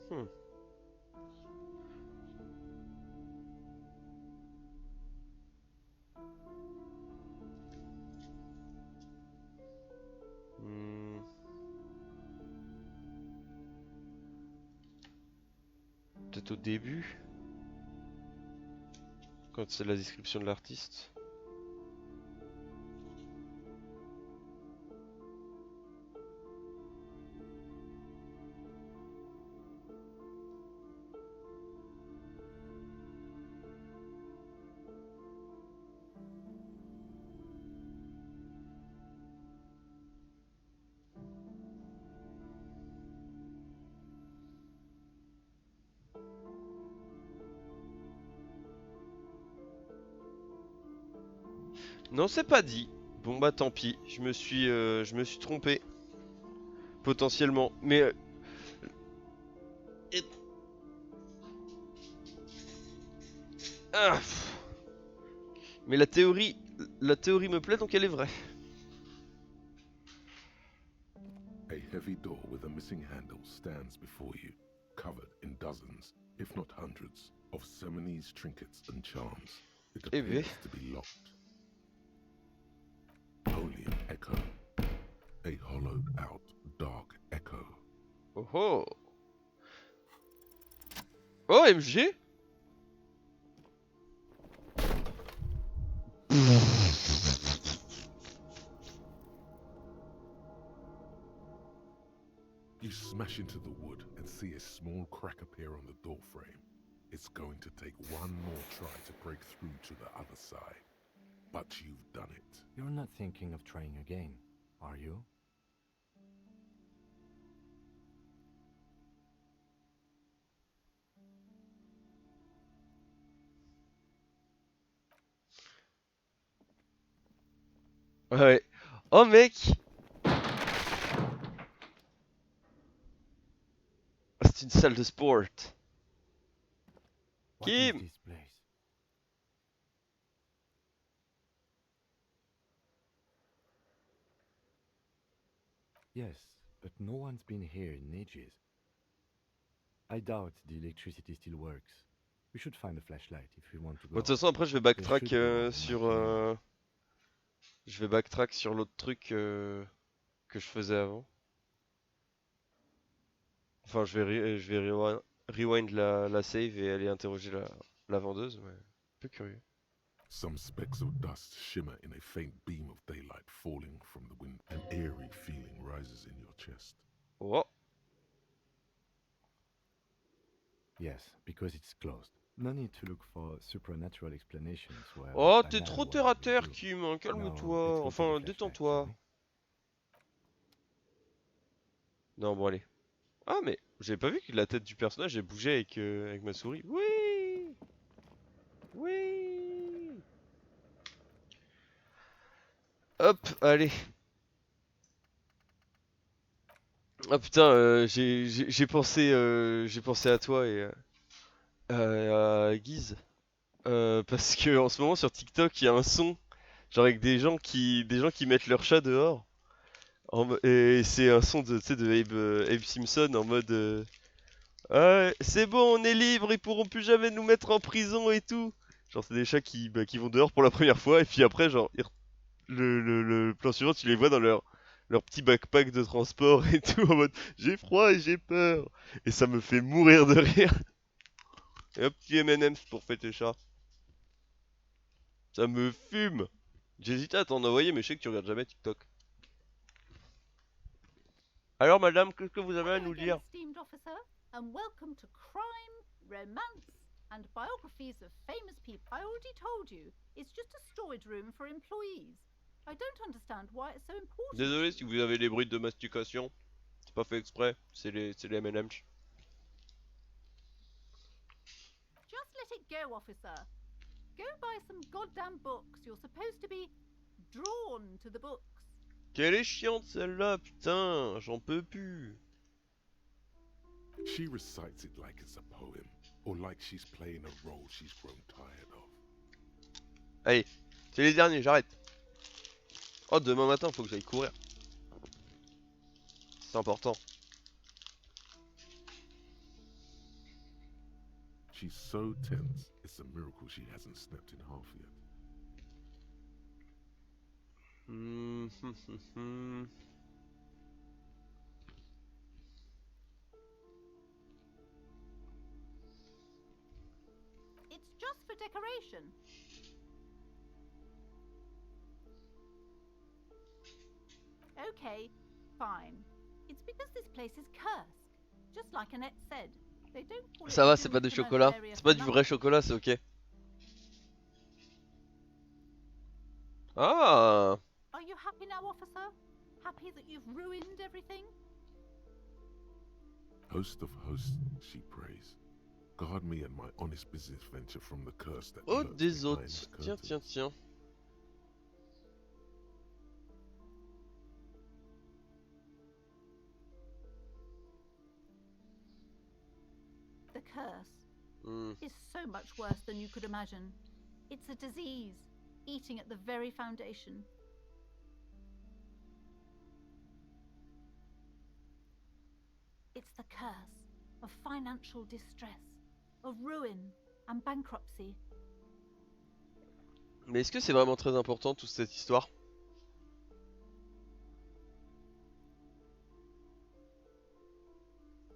[SPEAKER 1] Hmm. Hmm. Peut-être au début, quand c'est la description de l'artiste. Non, c'est pas dit. Bon bah tant pis, je me suis trompé potentiellement. Mais et- ah, pff. Mais la théorie me plaît donc elle est vraie.
[SPEAKER 2] A heavy door with a missing handle stands before you. covered in dozens, if not hundreds, of Seminese trinkets and charms. It
[SPEAKER 1] Eh ben.
[SPEAKER 2] appears to be locked. Only an echo. A hollowed out, dark echo.
[SPEAKER 1] Oh oh. Oh, MG.
[SPEAKER 2] You smash into the wood and see a small crack appear on the doorframe. It's going to take one more try to break through to the other side. But you've done it.
[SPEAKER 3] You're not thinking of trying again, are you?
[SPEAKER 1] Ouais. Oh mec. Ah, c'est une salle de sport.
[SPEAKER 3] What is
[SPEAKER 1] Kim.
[SPEAKER 3] this place? Yes, but no one's been here in ages. I doubt the electricity still works. We should find a flashlight if we want to
[SPEAKER 1] Bon,
[SPEAKER 3] go.
[SPEAKER 1] de toute façon, après, je vais backtrack sur. Je vais backtrack sur l'autre truc que je faisais avant. Enfin, je vais rewind la save et aller interroger la vendeuse. Ouais. Un peu curieux.
[SPEAKER 2] Some specks of dust shimmer in a faint beam of daylight falling from the wind. An eerie feeling rises in your chest.
[SPEAKER 1] Oh.
[SPEAKER 3] Yes, because it's closed. No need to look for supernatural explanations where
[SPEAKER 1] Oh,
[SPEAKER 3] banal
[SPEAKER 1] t'es trop
[SPEAKER 3] ones
[SPEAKER 1] terre à
[SPEAKER 3] will
[SPEAKER 1] terre,
[SPEAKER 3] do.
[SPEAKER 1] Kim.
[SPEAKER 3] Now,
[SPEAKER 1] Calme-toi.
[SPEAKER 3] let's go to
[SPEAKER 1] Enfin,
[SPEAKER 3] the flashlight,
[SPEAKER 1] détends-toi.
[SPEAKER 3] shall we?
[SPEAKER 1] Non, bon, allez. Ah, mais j'avais pas vu que la tête du personnage elle bougeait avec ma souris. Oui. Oui. Hop, allez. Ah putain, j'ai pensé à toi et à Guise. Parce que en ce moment sur TikTok il y a un son, genre avec des gens qui mettent leur chat dehors. Et c'est un son de, tu sais, de Abe Simpson en mode ouais, c'est bon, on est libre, ils pourront plus jamais nous mettre en prison et tout. Genre c'est des chats qui vont dehors pour la première fois et puis après genre le plan suivant tu les vois dans leur petit backpack de transport et tout en mode j'ai froid et j'ai peur. Et ça me fait mourir de rire. Et un petit M&M's pour fêter chat. Ça me fume. J'hésitais à t'en envoyer mais je sais que tu regardes jamais TikTok. Alors madame, qu'est-ce que vous avez à
[SPEAKER 7] Hello
[SPEAKER 1] nous
[SPEAKER 7] again,
[SPEAKER 1] dire?
[SPEAKER 7] esteemed officer, and welcome to Crime, Romance, and Biographies of Famous People. I already told you, it's just a storage room for employees. I don't understand why it's so important.
[SPEAKER 1] Désolé si vous avez des bruits de mastication. C'est pas fait exprès, c'est les M&M's.
[SPEAKER 7] Just let it go, officer. Go buy some goddamn books. You're supposed to be drawn to the books.
[SPEAKER 1] Quelle est chiante celle-là, putain, j'en peux plus.
[SPEAKER 2] She recites it like it's a poem, or like she's playing a role she's grown tired of.
[SPEAKER 1] Allez, c'est les derniers, j'arrête. Oh, demain matin, faut que j'aille courir. C'est important.
[SPEAKER 2] She's so tense, it's a miracle she hasn't slept in half yet.
[SPEAKER 7] It's just for decoration. Okay, fine. It's because this place is cursed. Just like Annette said. They don't call it
[SPEAKER 1] Ça va,
[SPEAKER 7] a
[SPEAKER 1] c'est pas
[SPEAKER 7] Jewish
[SPEAKER 1] des
[SPEAKER 7] commercial
[SPEAKER 1] chocolats.
[SPEAKER 7] area
[SPEAKER 1] C'est
[SPEAKER 7] for
[SPEAKER 1] pas du vrai
[SPEAKER 7] nothing.
[SPEAKER 1] chocolat, c'est ok. Ah!
[SPEAKER 7] Are you happy now, officer? Happy that you've ruined everything?
[SPEAKER 2] Host of hosts, she prays. Guard me and my honest business venture from the curse that
[SPEAKER 1] Oh,
[SPEAKER 2] lurks
[SPEAKER 1] des
[SPEAKER 2] behind
[SPEAKER 1] autres.
[SPEAKER 2] the
[SPEAKER 1] Tiens,
[SPEAKER 2] curtains.
[SPEAKER 1] tiens.
[SPEAKER 7] The curse
[SPEAKER 1] Hmm.
[SPEAKER 7] is so much worse than you could imagine. It's a disease, eating at the very foundation. It's the curse of financial distress, of ruin and bankruptcy.
[SPEAKER 1] Mais est-ce que c'est vraiment très important toute cette histoire?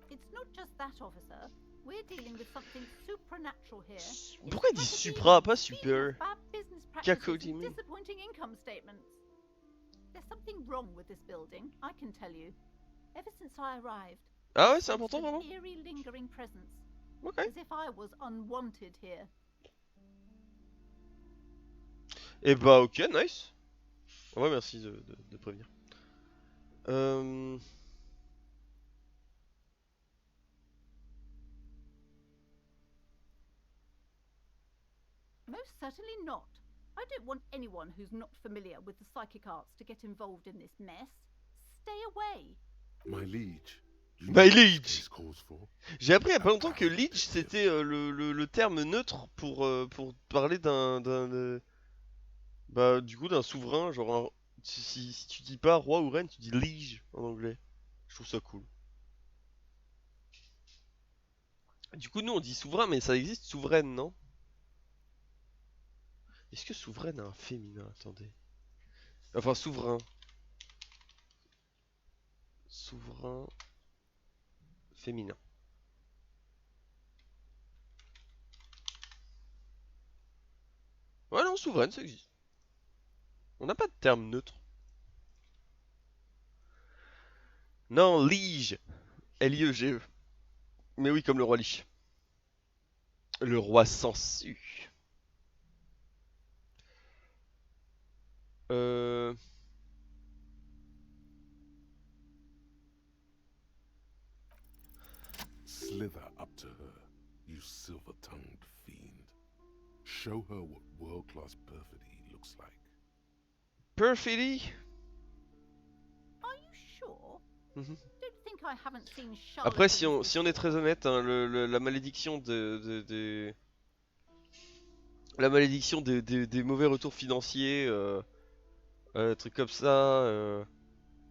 [SPEAKER 7] It's not just that, officer. We're dealing with something supernatural here. It's
[SPEAKER 1] Pourquoi il dit
[SPEAKER 7] probably
[SPEAKER 1] supra, pas
[SPEAKER 7] speaking
[SPEAKER 1] super?
[SPEAKER 7] of bad business practices
[SPEAKER 1] Cacodie.
[SPEAKER 7] and disappointing income statements. There's something wrong with this building, I can tell you. Ever since I arrived,
[SPEAKER 1] Ah
[SPEAKER 7] I
[SPEAKER 1] ouais, c'est
[SPEAKER 7] sensed
[SPEAKER 1] important
[SPEAKER 7] an
[SPEAKER 1] vraiment?
[SPEAKER 7] eerie lingering presence,
[SPEAKER 1] Ok.
[SPEAKER 7] as if I was unwanted here.
[SPEAKER 1] Et bah ok, nice. Ouais, merci de prévenir.
[SPEAKER 7] Most certainly not. I don't want anyone who's not familiar with the psychic arts to get involved in this mess. Stay away.
[SPEAKER 2] My liege. you
[SPEAKER 1] My
[SPEAKER 2] know what this
[SPEAKER 1] liege.
[SPEAKER 2] case calls for?
[SPEAKER 1] J'ai appris il y a pas longtemps que leech c'était le terme neutre pour parler bah du coup d'un souverain, genre si tu dis pas roi ou reine, tu dis liege en anglais. Je trouve ça cool. Du coup nous on dit souverain mais ça existe souveraine, non? Est-ce que souveraine a un féminin? Attendez. Enfin souverain. Souverain féminin. Ouais non, souveraine ça existe. On n'a pas de terme neutre. Non, liege. L-I-E-G-E. Mais oui, comme le roi Lich. Le roi Sansu. Euh...
[SPEAKER 2] Slither up to her, you silver-tongued fiend. Show her what world-class perfidy looks like.
[SPEAKER 1] Perfidy?
[SPEAKER 7] Are you sure?
[SPEAKER 1] Mhm.
[SPEAKER 7] Don't think I haven't seen Charlotte.
[SPEAKER 1] Après, si on est très honnête, hein, la malédiction la malédiction des mauvais retours financiers, trucs comme ça,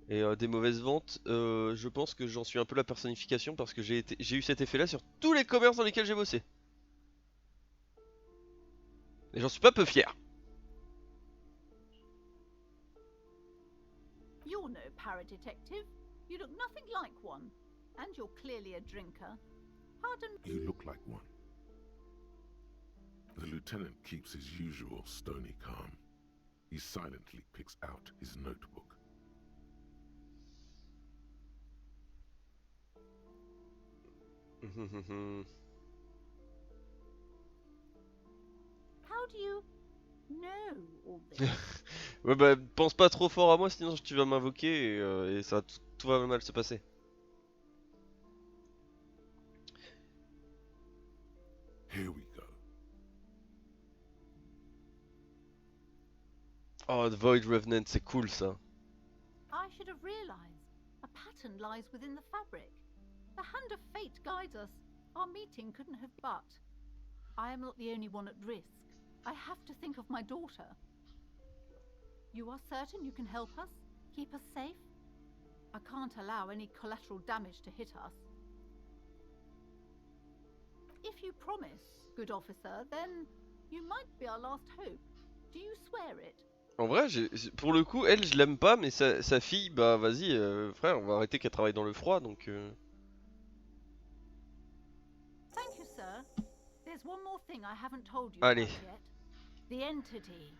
[SPEAKER 1] et des mauvaises ventes, je pense que j'en suis un peu la personnification parce que j'ai eu cet effet-là sur tous les commerces dans lesquels j'ai bossé. Et j'en suis pas peu fier.
[SPEAKER 7] You're no paradetective. You look nothing like one. And you're clearly a drinker. Pardon me.
[SPEAKER 2] You look like one. The lieutenant keeps his usual stony calm. He silently picks out his notebook.
[SPEAKER 7] How do you know all this?
[SPEAKER 1] Ouais bah pense pas trop fort à moi sinon tu vas m'invoquer et ça tout va mal se passer.
[SPEAKER 2] Here we go.
[SPEAKER 1] Oh, The Void Revenant, c'est cool ça.
[SPEAKER 7] I should have realized. A pattern lies within the fabric. The hand of fate guides us. Our meeting couldn't have but. I am not the only one at risk. I have to think of my daughter. You are certain you can help us? Keep us safe? I can't allow any collateral damage to hit us. If you promise, good officer, then you might be our last hope. Do you swear it?
[SPEAKER 1] En vrai, pour le coup, elle, je l'aime pas, mais sa fille, bah vas-y, frère, on va arrêter qu'elle travaille dans le froid, donc...
[SPEAKER 7] Thank you, sir. There's one more thing I haven't told you
[SPEAKER 1] Allez.
[SPEAKER 7] about yet. The entity.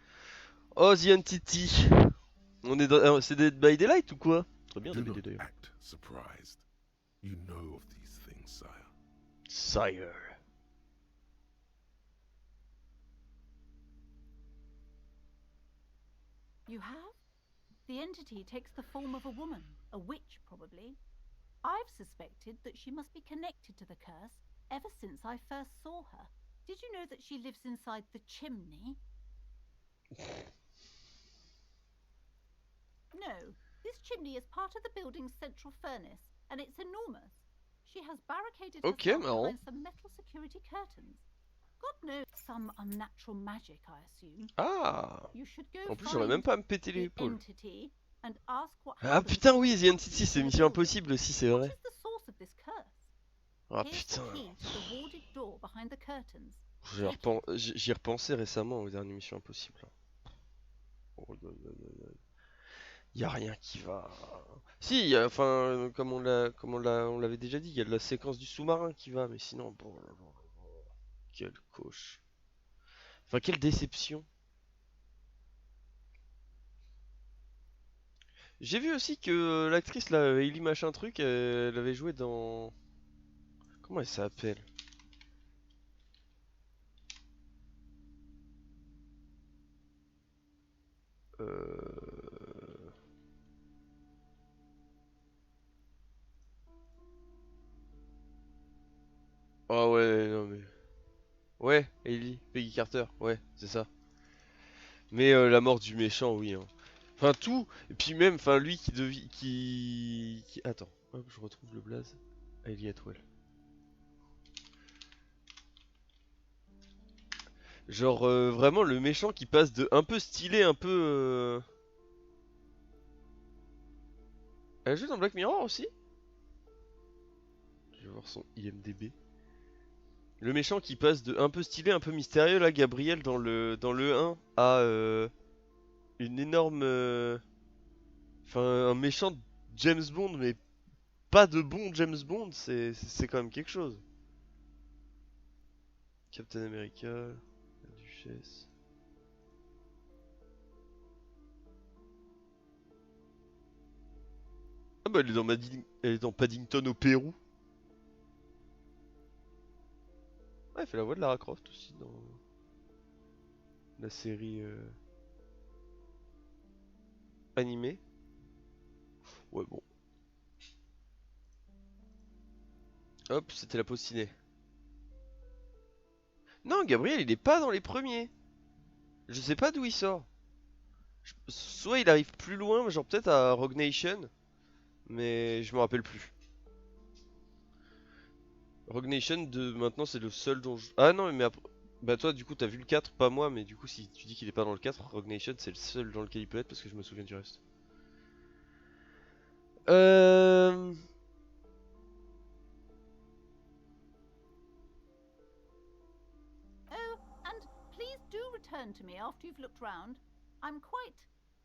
[SPEAKER 1] Oh, The Entity. On est dans... c'est Dead by Daylight ou quoi? Très bien,
[SPEAKER 2] Do
[SPEAKER 1] Dead by
[SPEAKER 2] not
[SPEAKER 1] Daylight.
[SPEAKER 2] act surprised. You know of these things, sire.
[SPEAKER 1] Sire.
[SPEAKER 7] You have? The entity takes the form of a woman, a witch probably. I've suspected that she must be connected to the curse ever since I first saw her. Did you know that she lives inside the chimney? No, this chimney is part of the building's central furnace, and it's enormous. She has barricaded
[SPEAKER 1] Ok,
[SPEAKER 7] herself
[SPEAKER 1] marrant.
[SPEAKER 7] behind some metal security curtains. God knows, some unnatural magic, I assume.
[SPEAKER 1] Ah.
[SPEAKER 7] You should go
[SPEAKER 1] En plus, j'aurais même
[SPEAKER 7] find
[SPEAKER 1] pas à me péter
[SPEAKER 7] the
[SPEAKER 1] l'épaule.
[SPEAKER 7] entity and ask what
[SPEAKER 1] Ah
[SPEAKER 7] happens
[SPEAKER 1] putain,
[SPEAKER 7] when
[SPEAKER 1] oui,
[SPEAKER 7] it
[SPEAKER 1] The
[SPEAKER 7] comes
[SPEAKER 1] Entity,
[SPEAKER 7] into
[SPEAKER 1] c'est
[SPEAKER 7] the
[SPEAKER 1] Mission
[SPEAKER 7] building.
[SPEAKER 1] Impossible aussi, c'est
[SPEAKER 7] What
[SPEAKER 1] vrai.
[SPEAKER 7] is the source of this curse?
[SPEAKER 1] Ah
[SPEAKER 7] Here's the
[SPEAKER 1] putain.
[SPEAKER 7] key to the warded door behind the curtains.
[SPEAKER 1] J'y ai repensé récemment aux dernières Missions Impossibles. Oh, y a rien qui va. Si, enfin, on l'avait déjà dit, il y a de la séquence du sous-marin qui va, mais sinon, bon, quelle coche. Enfin, quelle déception. J'ai vu aussi que l'actrice là, Hailey machin truc, elle avait joué dans. Comment elle s'appelle? Euh... Ah ouais, non mais. Ouais, Hailey, Peggy Carter, ouais, c'est ça. Mais la mort du méchant, oui. Hein. Enfin tout, et puis même, enfin lui qui devient, Attends, hop, je retrouve le blaze. Hailey Atwell. Genre vraiment le méchant qui passe de un peu stylé, un peu. Elle joue dans Black Mirror aussi? Je vais voir son IMDb. Le méchant qui passe de un peu stylé, un peu mystérieux là, Gabriel dans le 1 à une énorme. Enfin un méchant James Bond, mais pas de bon James Bond, c'est quand même quelque chose. Captain America, la Duchesse. Ah bah elle est dans Paddington au Pérou. Ouais, elle fait la voix de Lara Croft aussi dans la série animée. Ouais bon. Hop, c'était la pause ciné. Non, Gabriel, il est pas dans les premiers. Je sais pas d'où il sort. Soit il arrive plus loin, genre peut-être à Rogue Nation, mais je me rappelle plus. Rogue Nation de maintenant c'est le seul dont je... Ah non mais après... Bah toi du coup t'as vu le 4, pas moi, mais du coup si tu dis qu'il est pas dans le 4, Rogue Nation c'est le seul dans lequel il peut être parce que je me souviens du reste. Euh...
[SPEAKER 7] Oh, and please do return to me after you've looked round. I'm quite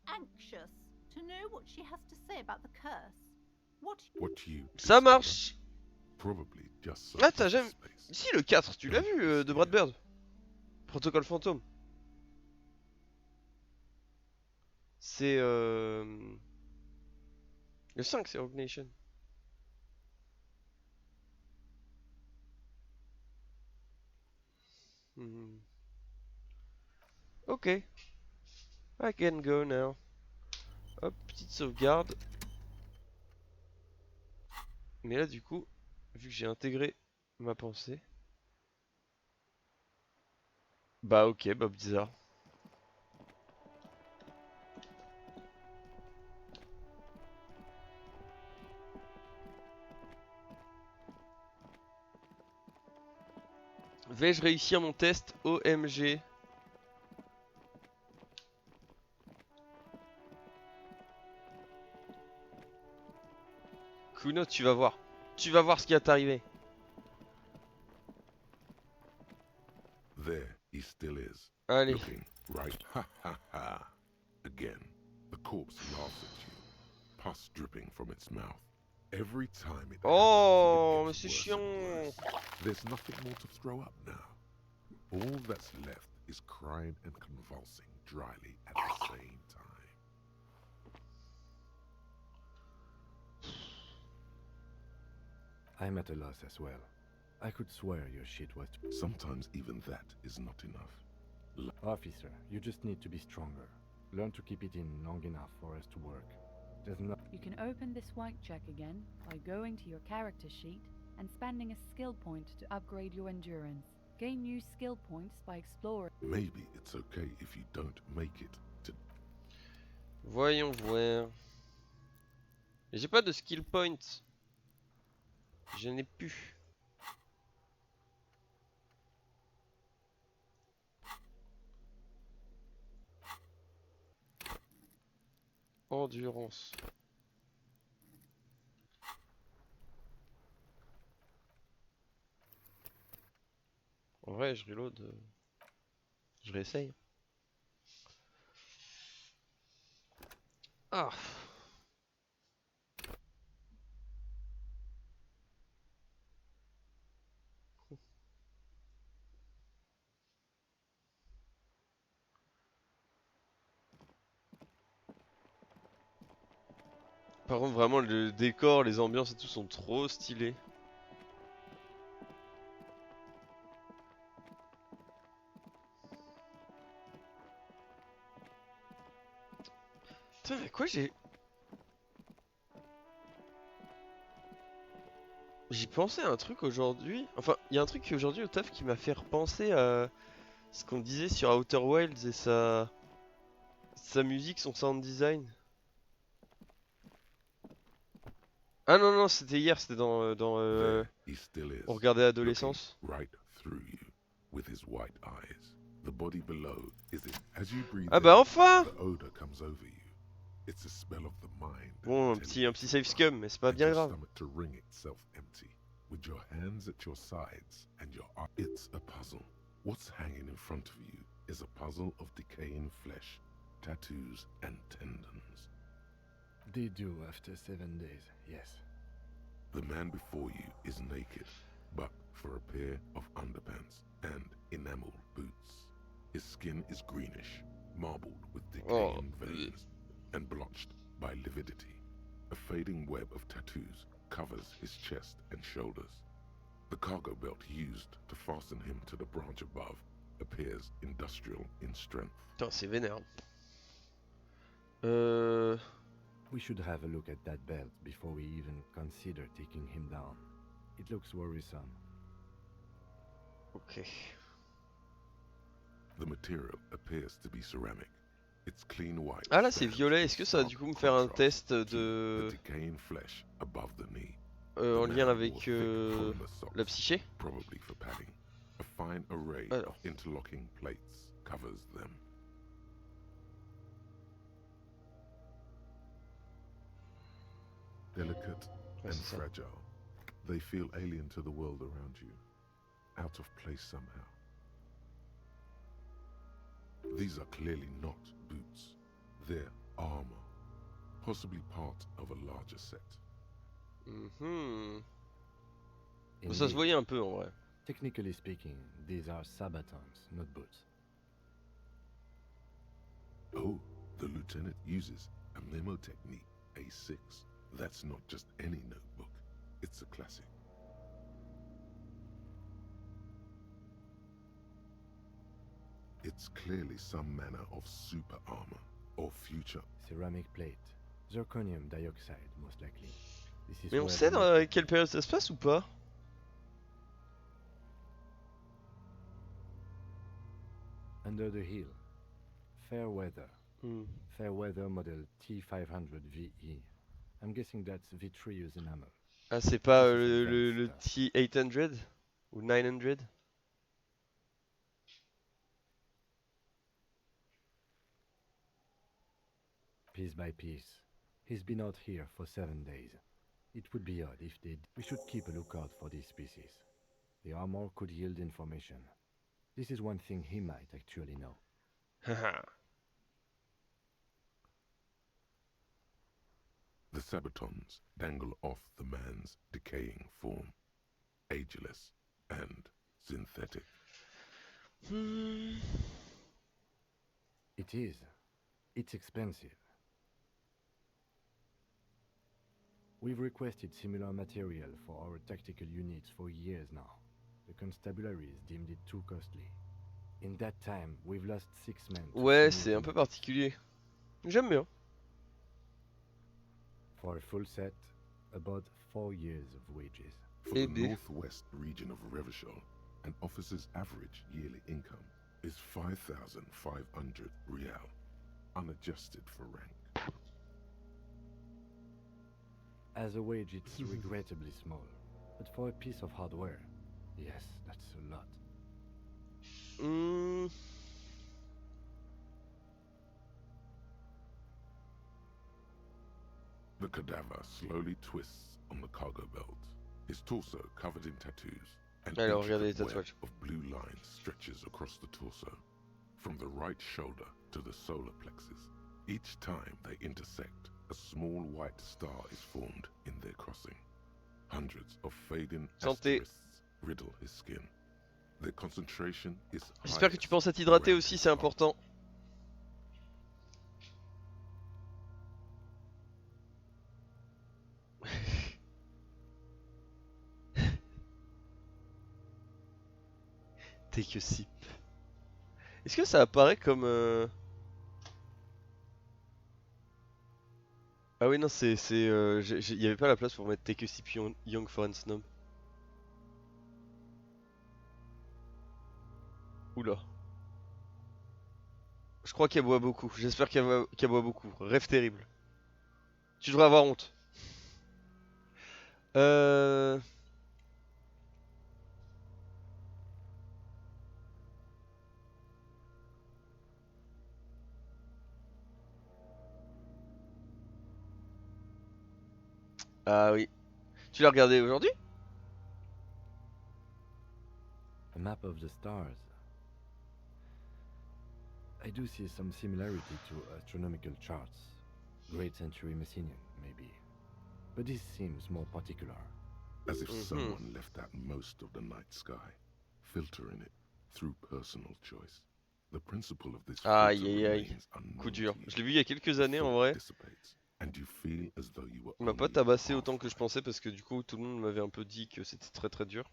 [SPEAKER 7] anxious to know what she has to say about the curse.
[SPEAKER 2] What you
[SPEAKER 1] Ça
[SPEAKER 2] discover
[SPEAKER 1] marche.
[SPEAKER 2] probably just
[SPEAKER 1] Ah t'as
[SPEAKER 2] surface
[SPEAKER 1] jamais...
[SPEAKER 2] space.
[SPEAKER 1] Si le 4, tu l'as vu de Brad Bird. Protocole Fantôme. C'est le 5 c'est Rogue Nation. Hmm. Ok. I can go now. Hop, petite sauvegarde. Mais là du coup, vu que j'ai intégré ma pensée. Bah ok, bah bizarre. Vais-je réussir mon test OMG? Kuno, tu vas voir. Tu vas voir ce qui va t'arriver.
[SPEAKER 2] There he still is.
[SPEAKER 1] Allez.
[SPEAKER 2] Looking right. Ha ha ha. Again, the corpse laughs at you, pus dripping from its mouth. Every time it
[SPEAKER 1] Oh, mais
[SPEAKER 2] happens,
[SPEAKER 1] c'est
[SPEAKER 2] it gets
[SPEAKER 1] chiant.
[SPEAKER 2] worse and worse. There's nothing more to throw up now. All that's left is crying and convulsing dryly at the same time.
[SPEAKER 3] I'm at a loss as well. I could swear your shit was...
[SPEAKER 2] Sometimes even that is not enough.
[SPEAKER 3] Officer, you just need to be stronger. Learn to keep it in long enough for us to work. There's no...
[SPEAKER 4] You can open this white check again by going to your character sheet and spending a skill point to upgrade your endurance. Gain new skill points by exploring.
[SPEAKER 2] Maybe it's okay if you don't make it to...
[SPEAKER 1] Voyons voir. J'ai pas de skill point. Je n'ai plus. Endurance. En vrai, je reload. Je réessaye. Ah. Par contre, vraiment, le décor, les ambiances et tout sont trop stylés. Putain, quoi J'ai pensé à un truc aujourd'hui. Enfin, il y a un truc aujourd'hui au taf qui m'a fait repenser à ce qu'on disait sur Outer Wilds et sa musique, son sound design. Ah non, non, c'était hier, c'était
[SPEAKER 2] There he still is,
[SPEAKER 1] on regardait
[SPEAKER 2] looking
[SPEAKER 1] Adolescence.
[SPEAKER 2] right through you with his white eyes. The body below is it. As you breathe
[SPEAKER 1] Ah bah
[SPEAKER 2] in,
[SPEAKER 1] enfin!
[SPEAKER 2] the odor comes over you. It's a smell of the mind.
[SPEAKER 1] Bon,
[SPEAKER 2] telling you
[SPEAKER 1] un petit
[SPEAKER 2] to
[SPEAKER 1] safe
[SPEAKER 2] run,
[SPEAKER 1] scum, mais c'est pas
[SPEAKER 2] and
[SPEAKER 1] bien
[SPEAKER 2] your
[SPEAKER 1] grave.
[SPEAKER 2] stomach to wring itself empty. With your hands at your sides and your eyes. It's a puzzle. What's hanging in front of you is a puzzle of decaying flesh, tattoos, and tendons.
[SPEAKER 3] They do after 7 days, yes.
[SPEAKER 2] The man before you is naked, but for a pair of underpants and enamel boots. His skin is greenish, marbled with decaying veins, and blotched by lividity. A fading web of tattoos covers his chest and shoulders. The cargo belt used to fasten him to the branch above appears industrial in strength.
[SPEAKER 1] Putain, c'est vénère.
[SPEAKER 3] We should have a look at that belt before we even consider taking him down. It looks worrisome.
[SPEAKER 1] Ok.
[SPEAKER 2] The material appears to be ceramic. It's clean white.
[SPEAKER 1] Ah là c'est
[SPEAKER 2] stands
[SPEAKER 1] violet,
[SPEAKER 2] in
[SPEAKER 1] est-ce que ça va
[SPEAKER 2] stark
[SPEAKER 1] du coup me faire un
[SPEAKER 2] contrast
[SPEAKER 1] test
[SPEAKER 2] to
[SPEAKER 1] de...
[SPEAKER 2] the decaying flesh above the knee.
[SPEAKER 1] en
[SPEAKER 2] The
[SPEAKER 1] lien
[SPEAKER 2] man
[SPEAKER 1] avec
[SPEAKER 2] wore thick polymer socks,
[SPEAKER 1] la psyché?
[SPEAKER 2] probably for padding. A fine array
[SPEAKER 1] Alors.
[SPEAKER 2] of interlocking plates covers them. Delicate
[SPEAKER 1] Ouais,
[SPEAKER 2] and
[SPEAKER 1] c'est ça.
[SPEAKER 2] fragile, they feel alien to the world around you, out of place somehow. These are clearly not boots. They're armor, possibly part of a larger set.
[SPEAKER 1] Mhm. Ça se
[SPEAKER 3] Indeed.
[SPEAKER 1] voyait un peu en vrai.
[SPEAKER 3] Technically speaking, these are sabatons, not boots.
[SPEAKER 2] Oh, the lieutenant uses a Mnemotechnique A6. That's not just any notebook, it's a classic. It's clearly some manner of super armor or future.
[SPEAKER 3] Ceramic plate. Zirconium dioxide, most likely. This is
[SPEAKER 1] Mais on
[SPEAKER 3] where
[SPEAKER 1] sait
[SPEAKER 3] the
[SPEAKER 1] dans
[SPEAKER 3] metal-
[SPEAKER 1] quelle période ça se passe ou pas?
[SPEAKER 3] Under the hill. Fairweather.
[SPEAKER 1] Hmm.
[SPEAKER 3] Fairweather model T500VE. I'm guessing that's vitreous enamel.
[SPEAKER 1] Ah c'est pas
[SPEAKER 3] This is
[SPEAKER 1] le
[SPEAKER 3] advanced stuff.
[SPEAKER 1] T800 ou 900?
[SPEAKER 3] Piece by piece. He's been out here for 7 days. It would be odd if they... We should keep a lookout for these species. The armor could yield information. This is one thing he might actually know.
[SPEAKER 1] Haha.
[SPEAKER 2] The sabatons dangle off the man's decaying form, ageless and synthetic.
[SPEAKER 1] Hmm.
[SPEAKER 3] It is. It's expensive. We've requested similar material for our tactical units for years now. The constabularies deemed it too costly. In that time, we've lost 6 men. to
[SPEAKER 1] Ouais,
[SPEAKER 3] similar
[SPEAKER 1] c'est un peu
[SPEAKER 3] units.
[SPEAKER 1] particulier. J'aime bien.
[SPEAKER 3] For a full set, about 4 years of wages.
[SPEAKER 2] For the
[SPEAKER 1] Maybe.
[SPEAKER 2] northwest region of Revachol, an officer's average yearly income is 5,500 real, unadjusted for rank.
[SPEAKER 3] As a wage, it's regrettably small. But for a piece of hardware, yes, that's a lot.
[SPEAKER 1] Hmm.
[SPEAKER 2] The cadaver slowly twists on the cargo belt, his torso covered in tattoos, An
[SPEAKER 1] Alors, regardez les
[SPEAKER 2] intricate web
[SPEAKER 1] tatouages.
[SPEAKER 2] of blue lines stretches across the torso, from the right shoulder to the solar plexus. Each time they intersect, a small white star is formed in their crossing. Hundreds of fading
[SPEAKER 1] Santé.
[SPEAKER 2] asterisks riddle his skin. Their concentration is
[SPEAKER 1] J'espère que tu
[SPEAKER 2] highest
[SPEAKER 1] penses à t'hydrater
[SPEAKER 2] around
[SPEAKER 1] aussi,
[SPEAKER 2] his
[SPEAKER 1] c'est
[SPEAKER 2] heart.
[SPEAKER 1] important. T'es que sip. Est-ce que ça apparaît comme... Ah oui, non, il y avait pas la place pour mettre Take a Sip Young Foreign Snob. Oula. Je crois qu'elle boit beaucoup. J'espère qu'elle boit beaucoup. Rêve terrible. Tu devrais avoir honte. Euh... Ah oui. Tu l'as regardé aujourd'hui?
[SPEAKER 3] A map of the stars. I do see some similarity to astronomical charts. Great century Messinian, maybe. But this seems more particular.
[SPEAKER 2] As if
[SPEAKER 1] Mhm.
[SPEAKER 2] someone left out most of the night sky, filtering it through personal choice. The principle of this
[SPEAKER 1] Aïe,
[SPEAKER 2] filter
[SPEAKER 1] aïe, aïe.
[SPEAKER 2] remains unknown
[SPEAKER 1] Coup dur.
[SPEAKER 2] to you.
[SPEAKER 1] Je l'ai vu il y a quelques
[SPEAKER 2] The
[SPEAKER 1] années en
[SPEAKER 2] thought
[SPEAKER 1] vrai.
[SPEAKER 2] dissipates, and you feel as though you were
[SPEAKER 1] Il m'a pas
[SPEAKER 2] only
[SPEAKER 1] tabassé
[SPEAKER 2] half
[SPEAKER 1] autant que je
[SPEAKER 2] right.
[SPEAKER 1] pensais parce que du coup tout le monde m'avait un peu dit que c'était très très dur.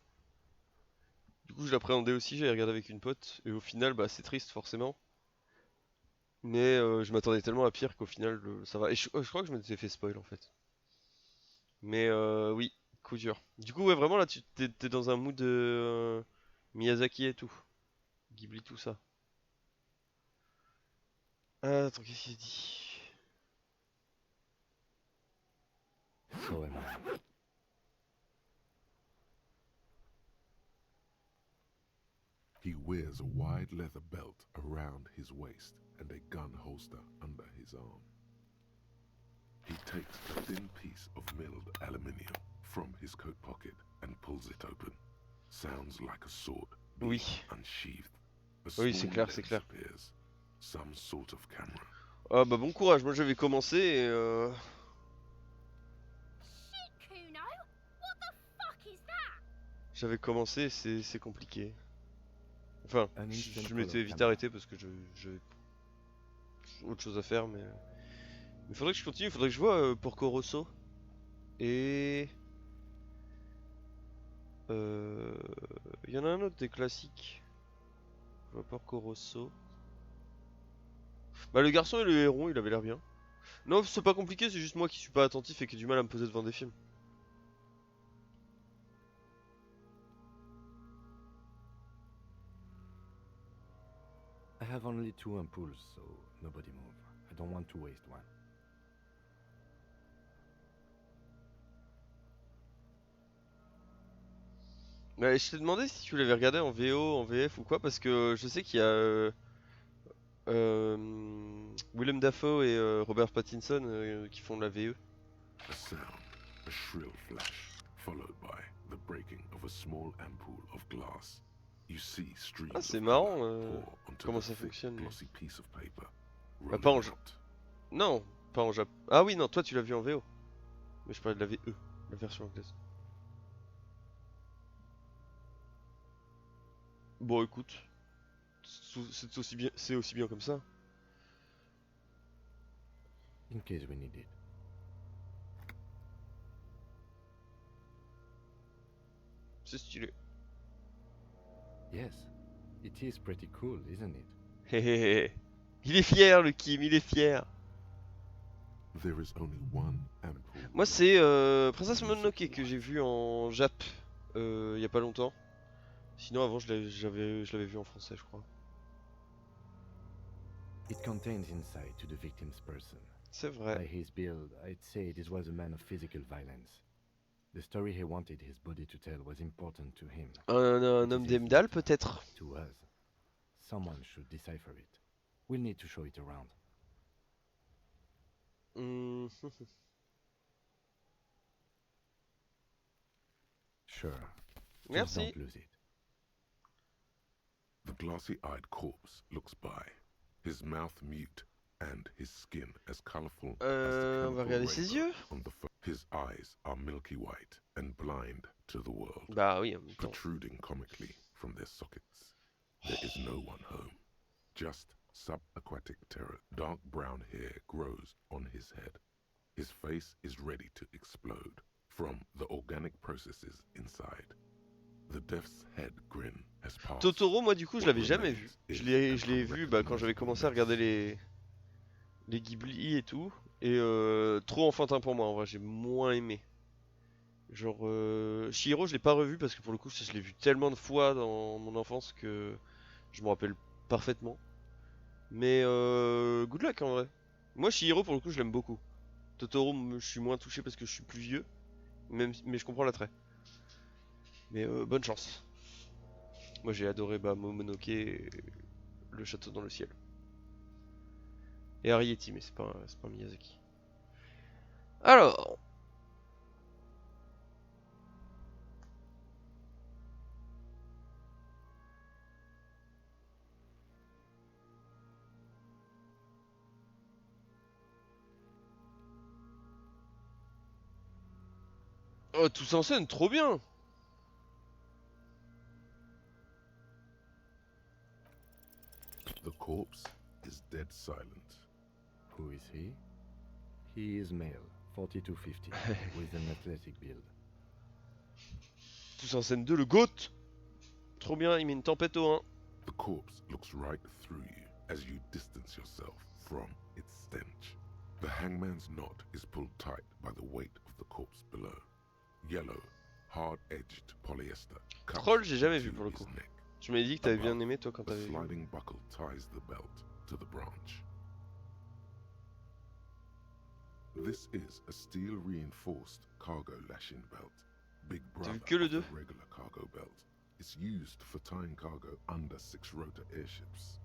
[SPEAKER 1] Du coup je l'appréhendais aussi, j'avais regardé avec une pote et au final bah c'est triste forcément. Mais je m'attendais tellement à pire qu'au final ça va. Et je crois que je m'étais fait spoil en fait. Mais oui, coup dur. Du coup ouais vraiment là t'es dans un mood Miyazaki et tout. Ghibli tout ça. Ah, attends qu'est-ce qu'il dit?
[SPEAKER 3] So am I.
[SPEAKER 2] He wears a wide leather belt around his waist and a gun holster under his arm. He takes a thin piece of milled aluminium from his coat pocket and pulls it open. Sounds like a sword being
[SPEAKER 1] Oui.
[SPEAKER 2] unsheathed. A
[SPEAKER 1] Oui, c'est
[SPEAKER 2] small
[SPEAKER 1] clair, c'est
[SPEAKER 2] lens
[SPEAKER 1] clair.
[SPEAKER 2] appears. Some sort of camera.
[SPEAKER 1] Ah bah bon courage, moi je vais commencer et
[SPEAKER 6] Shit, Kuno! What the fuck is that?
[SPEAKER 1] j'avais commencé, c'est compliqué. Enfin,
[SPEAKER 3] Un instant
[SPEAKER 1] je
[SPEAKER 3] color
[SPEAKER 1] m'étais vite
[SPEAKER 3] camera.
[SPEAKER 1] arrêté parce que j'avais autre chose à faire, mais il faudrait que je continue, il faudrait que je vois Porco Rosso et il y en a un autre des classiques. Je vois Porco Rosso. Bah le garçon et le héron, il avait l'air bien. Non, c'est pas compliqué, c'est juste moi qui suis pas attentif et qui ai du mal à me poser devant des films.
[SPEAKER 3] I have only 2 ampoules, so nobody move. I don't want to waste one.
[SPEAKER 1] Mais je t'ai demandé si tu l'avais regardé en VO, en VF ou quoi, parce que je sais qu'il y a Willem Dafoe et Robert Pattinson qui font de la VE.
[SPEAKER 2] A sound, a shrill flash, followed by the breaking of a small ampoule of glass. You see streams
[SPEAKER 1] Ah, c'est
[SPEAKER 2] of
[SPEAKER 1] marrant,
[SPEAKER 2] color pour onto
[SPEAKER 1] comment
[SPEAKER 2] the
[SPEAKER 1] ça
[SPEAKER 2] thick,
[SPEAKER 1] fonctionne, mais-
[SPEAKER 2] glossy piece of paper.
[SPEAKER 1] Ah, pas en
[SPEAKER 2] rolling
[SPEAKER 1] jeu.
[SPEAKER 2] out.
[SPEAKER 1] Non, pas en Japon. Ah oui, non, toi tu l'as vu en VO. Mais je parlais de la VE, la version anglaise. Bon, écoute, c'est aussi bien comme ça.
[SPEAKER 3] In case we need it.
[SPEAKER 1] C'est stylé.
[SPEAKER 3] Yes, it is pretty cool, isn't it?
[SPEAKER 1] Hé hé hé. Il est fier, le Kim, il est fier.
[SPEAKER 2] There is only one ampoule.
[SPEAKER 1] Moi, c'est Princess Mononoke que j'ai vu en Jap il y a pas longtemps. Sinon, avant, je l'avais vu en français, je crois.
[SPEAKER 3] It contains insight to the victim's person.
[SPEAKER 1] C'est
[SPEAKER 3] By
[SPEAKER 1] vrai.
[SPEAKER 3] his build, I'd say this was a man of physical violence. The story he wanted his body to tell was important to him.
[SPEAKER 1] Un homme d'Emdal, peut-être.
[SPEAKER 3] To us. Someone should decipher it. We'll need to show it around.
[SPEAKER 1] Hmm.
[SPEAKER 3] Sure. Just
[SPEAKER 1] Merci.
[SPEAKER 3] don't lose it.
[SPEAKER 2] The glassy-eyed corpse looks by, his mouth mute and his skin as colorful as the
[SPEAKER 1] On va
[SPEAKER 2] chemical
[SPEAKER 1] regarder ses
[SPEAKER 2] rainbow
[SPEAKER 1] yeux.
[SPEAKER 2] on the His eyes are milky white and blind to the world,
[SPEAKER 1] Bah oui, en même temps.
[SPEAKER 2] protruding comically from their sockets. There is no one home, just subaquatic terror. Dark brown hair grows on his head. His face is ready to explode from the organic processes inside. The death's head grin has passed.
[SPEAKER 1] Totoro, moi du coup, je l'avais jamais vu. Je l'ai vu bah, quand j'avais commencé à regarder les Ghibli et tout. Et trop enfantin pour moi, en vrai, j'ai moins aimé. Genre, Chihiro, je l'ai pas revu parce que pour le coup, je l'ai vu tellement de fois dans mon enfance que je me rappelle parfaitement. Mais good luck en vrai. Moi, Chihiro, pour le coup, je l'aime beaucoup. Totoro, je suis moins touché parce que je suis plus vieux. Mais je comprends l'attrait. Mais bonne chance. Moi, j'ai adoré bah, Momonoke et Le Château dans le ciel. Et Arrietty, mais c'est pas un Miyazaki. Alors. Oh, tous en scène, trop bien.
[SPEAKER 2] The corpse is dead silent.
[SPEAKER 3] Who is he? He is male, 4250, with an athletic build.
[SPEAKER 1] Tous en scène 2, le GOAT. Trop bien, il met une tempête au 1.
[SPEAKER 2] The corpse looks right through you as you distance yourself from its stench. The hangman's knot is pulled tight by the weight of the corpse below. Yellow, hard-edged polyester cuts
[SPEAKER 1] Troll, j'ai jamais vu
[SPEAKER 2] into
[SPEAKER 1] pour le
[SPEAKER 2] his
[SPEAKER 1] coup.
[SPEAKER 2] neck.
[SPEAKER 1] Je m'avais dit que t'avais bien aimé toi quand
[SPEAKER 2] A
[SPEAKER 1] t'avais vu.
[SPEAKER 2] sliding buckle ties the belt to the branch. This is a steel-reinforced cargo lashing belt. Big brother
[SPEAKER 1] que le
[SPEAKER 2] of the
[SPEAKER 1] 2?
[SPEAKER 2] regular cargo belt. It's used for tying cargo under six-rotor airships.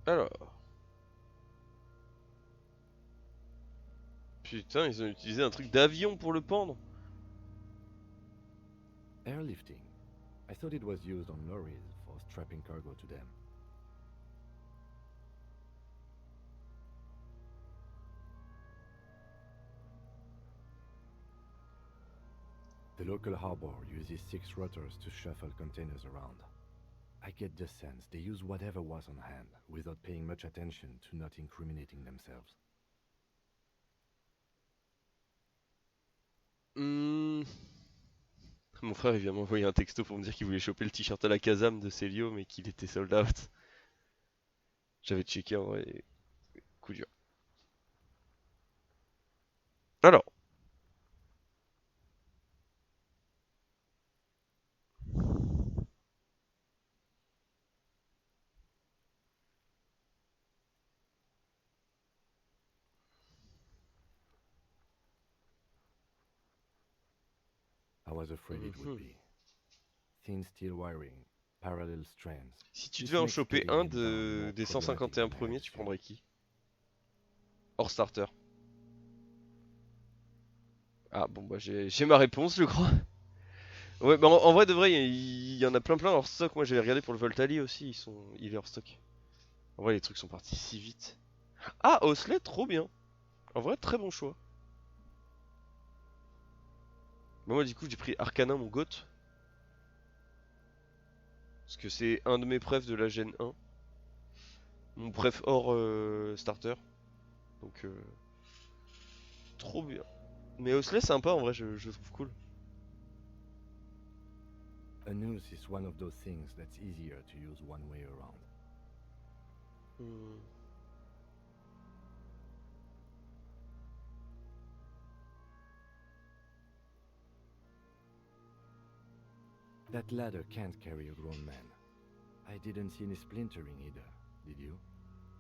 [SPEAKER 1] Alors. Putain, ils ont utilisé un truc d'avion pour le pendre.
[SPEAKER 3] Airlifting. I thought it was used on lorries for strapping cargo to them. The local harbor uses 6 rotors to shuffle containers around. I get the sense they use whatever was on hand, without paying much attention to not incriminating themselves.
[SPEAKER 1] Mon frère il vient m'envoyer un texto pour me dire qu'il voulait choper le t-shirt à la Kazam de Célio mais qu'il était sold out. J'avais checké en vrai. Coup dur. Alors.
[SPEAKER 3] I was afraid it would be. Thin steel wiring, parallel strands.
[SPEAKER 1] Si tu
[SPEAKER 3] This
[SPEAKER 1] devais en
[SPEAKER 3] makes
[SPEAKER 1] choper
[SPEAKER 3] getting
[SPEAKER 1] un
[SPEAKER 3] him down more
[SPEAKER 1] des
[SPEAKER 3] problematic
[SPEAKER 1] 151
[SPEAKER 3] than I
[SPEAKER 1] premiers,
[SPEAKER 3] had
[SPEAKER 1] tu
[SPEAKER 3] assumed.
[SPEAKER 1] prendrais qui? Hors starter. Ah bon bah j'ai ma réponse je crois. Ouais bah en vrai de vrai il y en a plein hors stock. Moi j'avais regardé pour le Voltali aussi, il est hors stock. En vrai les trucs sont partis si vite. Ah Osley trop bien. En vrai très bon choix. Bah, moi du coup j'ai pris Arcana mon GOAT. Parce que c'est un de mes prefs de la Gen 1. Mon pref hors starter. Donc trop bien. Mais Osley sympa en vrai je le trouve cool.
[SPEAKER 3] A noose is one of those things that's easier to use one way around.
[SPEAKER 1] Hmm.
[SPEAKER 3] That ladder can't carry a grown man. I didn't see any splintering either, did you?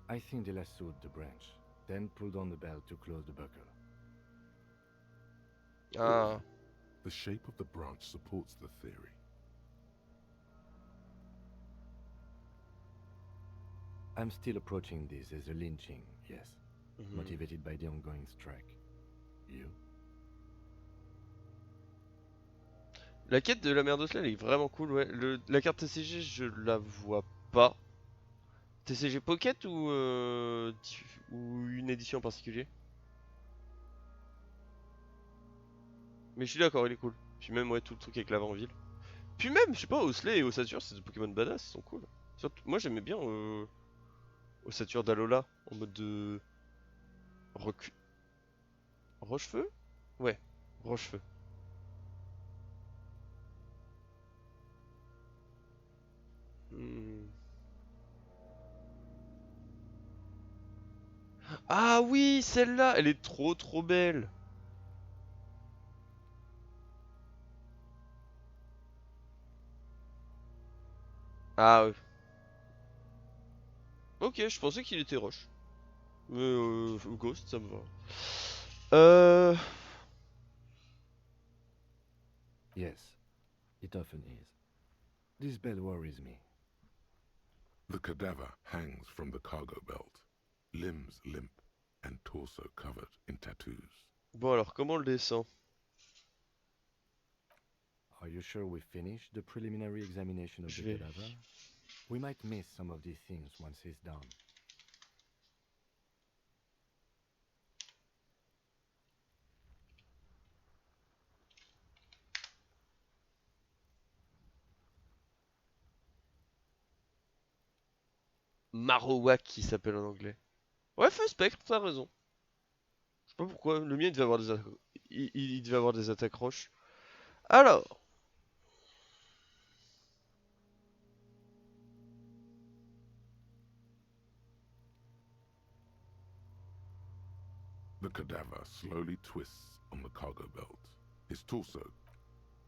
[SPEAKER 3] I think they lassoed the branch, then pulled on the belt to close the buckle.
[SPEAKER 1] Ah.
[SPEAKER 2] The shape of the branch supports the theory.
[SPEAKER 3] I'm still approaching this as a lynching, yes,
[SPEAKER 1] Mhm.
[SPEAKER 3] motivated by the ongoing strike. You?
[SPEAKER 1] La quête de la mer d'Osla, elle est vraiment cool, ouais. La carte TCG, je la vois pas. TCG Pocket ou une édition en particulier? Mais je suis d'accord, il est cool. Puis même, ouais, tout le truc avec la en ville. Puis même, je sais pas, Osley et Ossature, c'est des Pokémon badass, ils sont cool. Moi, j'aimais bien Ossature d'Alola, en mode de... Recu... Rochefeu? Ouais, Rochefeu. Hmm. Ah oui, celle-là, elle est trop belle. Ah ouais. Ok, je pensais qu'il était Roche. Mais Ghost, ça me va. Euh...
[SPEAKER 3] Yes, it often is. This bell worries me.
[SPEAKER 2] The cadaver hangs from the cargo belt, limbs limp and torso covered in tattoos.
[SPEAKER 1] Bon alors, comment on le descend?
[SPEAKER 3] Are you sure we finished the preliminary examination of
[SPEAKER 1] Je
[SPEAKER 3] the
[SPEAKER 1] vais...
[SPEAKER 3] cadaver? We might miss some of these things once it's done.
[SPEAKER 1] Marowak qui s'appelle en anglais. Ouais, feu spectre, t'as raison. Je sais pas pourquoi, le mien il devait avoir des attaques... il devait avoir des attaques roches. Alors...
[SPEAKER 2] The cadaver slowly twists on the cargo belt. His torso.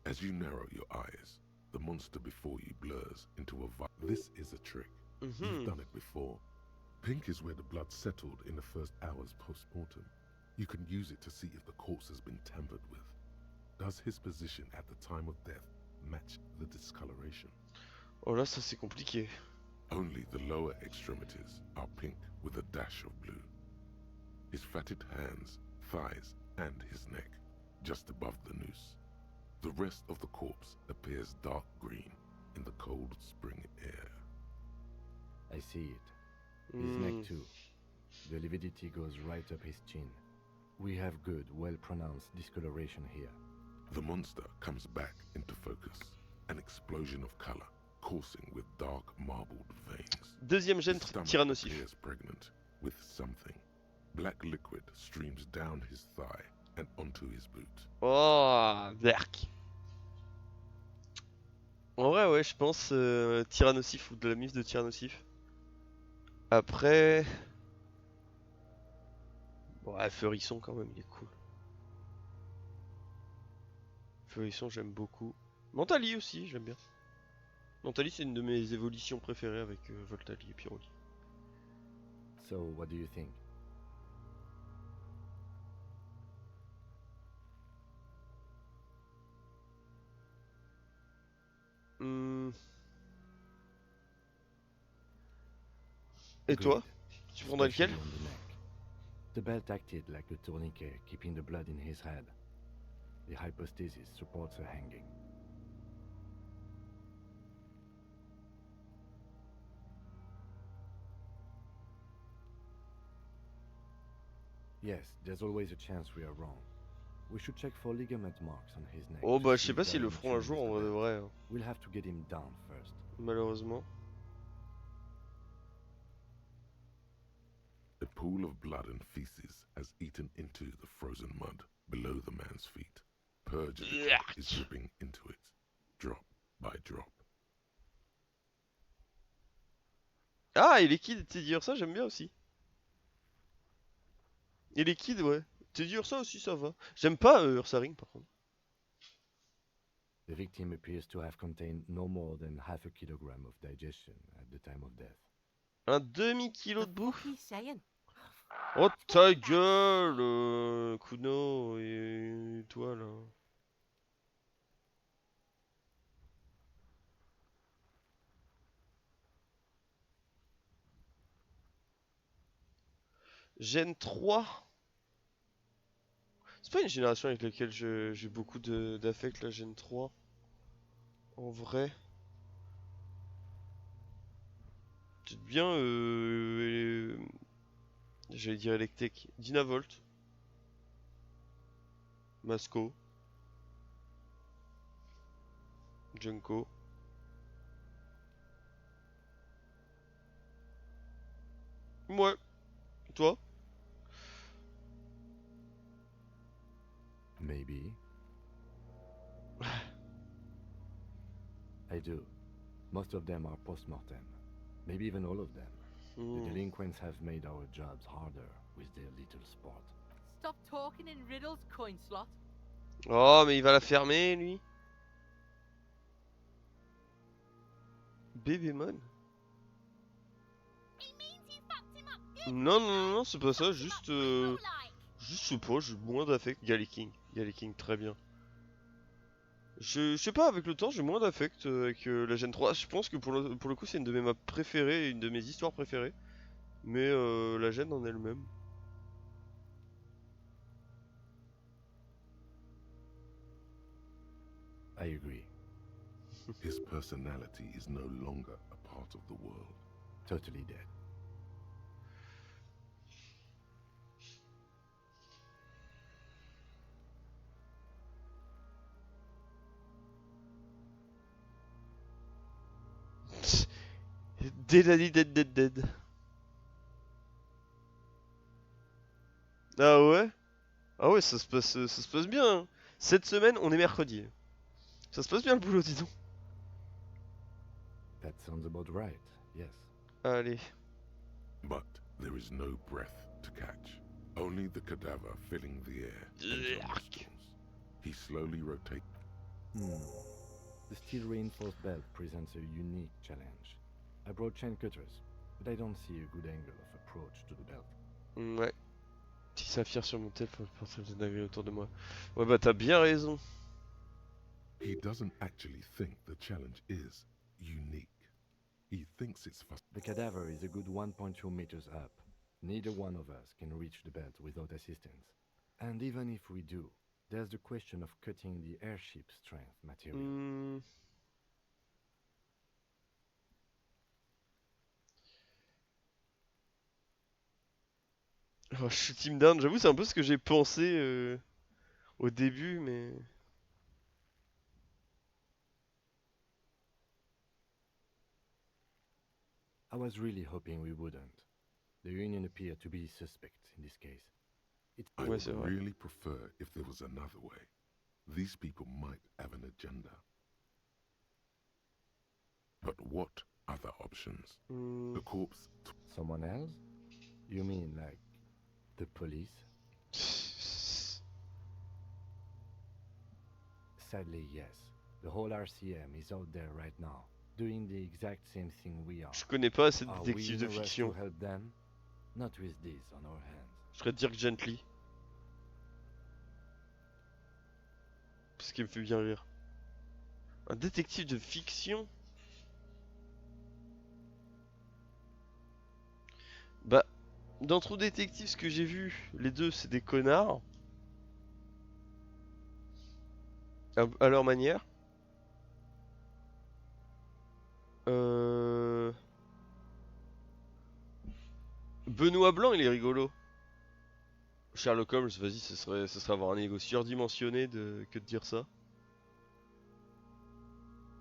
[SPEAKER 2] As you narrow your eyes, the monster before you blurs into This is a trick. You've done it before. Pink is where the blood settled in the first hours post-mortem. You can use it to see if the corpse has been tampered with. Does his position at the time of death match the discoloration?
[SPEAKER 1] Oh là, ça c'est compliqué.
[SPEAKER 2] Only the lower extremities are pink with a dash of blue. His fatted hands, thighs, and his neck, just above the noose. The rest of the corpse appears dark green in the cold spring air.
[SPEAKER 3] I see it. His neck too. The lividity goes right up his chin. We have good, well-pronounced discoloration here.
[SPEAKER 2] The monster comes back into focus. An explosion of color, coursing with dark marbled veins.
[SPEAKER 1] Deuxième gène
[SPEAKER 2] His stomach
[SPEAKER 1] tyrannosif.
[SPEAKER 2] appears pregnant with something. Black liquid streams down his thigh and onto his boot.
[SPEAKER 1] Oh, Berk. En vrai, ouais, je pense tyrannosif ou de la mif de tyrannosif. Après... Bon, ouais, Feurisson quand même, il est cool. Feurisson, j'aime beaucoup. Mentali aussi, j'aime bien. Mentali, c'est une de mes évolutions préférées avec Voltali et Pyroli.
[SPEAKER 3] So, what do you think?
[SPEAKER 1] Et
[SPEAKER 3] Good.
[SPEAKER 1] toi? Tu prendrais lequel?
[SPEAKER 3] Especially on the neck. The belt acted like a tourniquet, keeping the blood in his head. The hypostasis supports her hanging. Yes, there's always a chance we are wrong. We should check for ligament marks on his neck.
[SPEAKER 1] Oh
[SPEAKER 3] to
[SPEAKER 1] bah je
[SPEAKER 3] see
[SPEAKER 1] sais
[SPEAKER 3] if
[SPEAKER 1] pas
[SPEAKER 3] they
[SPEAKER 1] s'ils
[SPEAKER 3] are
[SPEAKER 1] le
[SPEAKER 3] in
[SPEAKER 1] feront un
[SPEAKER 3] tune
[SPEAKER 1] jour
[SPEAKER 3] with
[SPEAKER 1] en
[SPEAKER 3] the
[SPEAKER 1] vrai de
[SPEAKER 3] belt.
[SPEAKER 1] vrai, hein.
[SPEAKER 3] We'll have to get him down first.
[SPEAKER 1] Malheureusement.
[SPEAKER 2] A pool of blood and feces has eaten into the frozen mud below the man's feet. Purge liquid is dripping into it, drop by drop.
[SPEAKER 1] Ah, et les kids, Teddy Ursa, j'aime bien aussi. Et les kids, ouais. Teddy Ursa aussi, ça va. J'aime pas Ursaring par contre.
[SPEAKER 3] The victim appears to have contained no more than half a kilogram of digestion at the time of death.
[SPEAKER 1] Un demi-kilo de
[SPEAKER 5] The
[SPEAKER 1] bouffe.
[SPEAKER 5] fuck he's saying?
[SPEAKER 1] Oh ta gueule, Kuno et toi là. Gen 3. C'est pas une génération avec laquelle j'ai beaucoup d'affect, la Gen 3. En vrai. Peut-être bien, j'allais dire Electek. Dynavolt. Masco. Junko. Ouais. Toi?
[SPEAKER 3] Maybe. I do. Most of them are post-mortem. Maybe even all of them. The
[SPEAKER 1] Hmm.
[SPEAKER 3] delinquents have made our jobs harder with their little sport.
[SPEAKER 8] Stop talking in riddles, coin slot.
[SPEAKER 1] Oh, mais il va la fermer, lui. Bébémon. Non, non, non, non, c'est pas ça, juste, juste, je sais pas, j'ai moins d'affect. Galiking, Galiking, très bien. Je sais pas, avec le temps, j'ai moins d'affect avec la Gen 3. Je pense que pour le coup, c'est une de mes maps préférées, une de mes histoires préférées. Mais la Gen en elle-même.
[SPEAKER 3] I agree.
[SPEAKER 2] His personality is no longer a part of the world.
[SPEAKER 3] Totally dead.
[SPEAKER 1] Dead, dead, dead, dead. Ah ouais? Ah ouais, ça se passe bien, hein. Cette semaine, on est mercredi. Ça se passe bien le boulot, dis donc.
[SPEAKER 3] That sounds about right, yes.
[SPEAKER 1] Allez.
[SPEAKER 2] But there is no breath to catch. Only the cadaver filling the air and your nostrils. He slowly rotates.
[SPEAKER 3] The steel reinforced belt presents a unique challenge. I brought chain cutters, but I don't see a good angle of approach to the belt.
[SPEAKER 1] Ouais. Petit saphir sur mon tel pour porter des navires autour de moi. Ouais, bah t'as bien raison.
[SPEAKER 2] He doesn't actually think the challenge is unique. He thinks it's
[SPEAKER 3] The cadaver is a good 1.2 meters up. Neither one of us can reach the belt without assistance. And even if we do, there's the question of cutting the airship strength material.
[SPEAKER 1] Hmm. Oh, je suis team down, j'avoue, c'est un peu ce que j'ai pensé au début, mais.
[SPEAKER 3] I was really hoping we wouldn't. The Union appeared to be suspect in this case.
[SPEAKER 2] I
[SPEAKER 1] Ouais,
[SPEAKER 2] would
[SPEAKER 1] c'est vrai.
[SPEAKER 2] really prefer if there was another way. These people might have an agenda. But what other options?
[SPEAKER 1] Hmm.
[SPEAKER 2] The corpse.
[SPEAKER 3] Someone else? You mean like the police? Sadly, yes. The whole RCM is out there right now, doing the exact same thing we are.
[SPEAKER 1] Je connais pas assez de
[SPEAKER 3] Are we
[SPEAKER 1] détectives
[SPEAKER 3] in
[SPEAKER 1] de
[SPEAKER 3] a rush
[SPEAKER 1] fiction.
[SPEAKER 3] to help them? Not with this on our hands.
[SPEAKER 1] Je ferais dire Gently. Ce qui me fait bien rire. Un détective de fiction? Bah, dans True Detective, ce que j'ai vu, les deux, c'est des connards. À leur manière. Benoît Blanc, il est rigolo. Sherlock Holmes, vas-y, ce serait avoir un ego surdimensionné que de dire ça.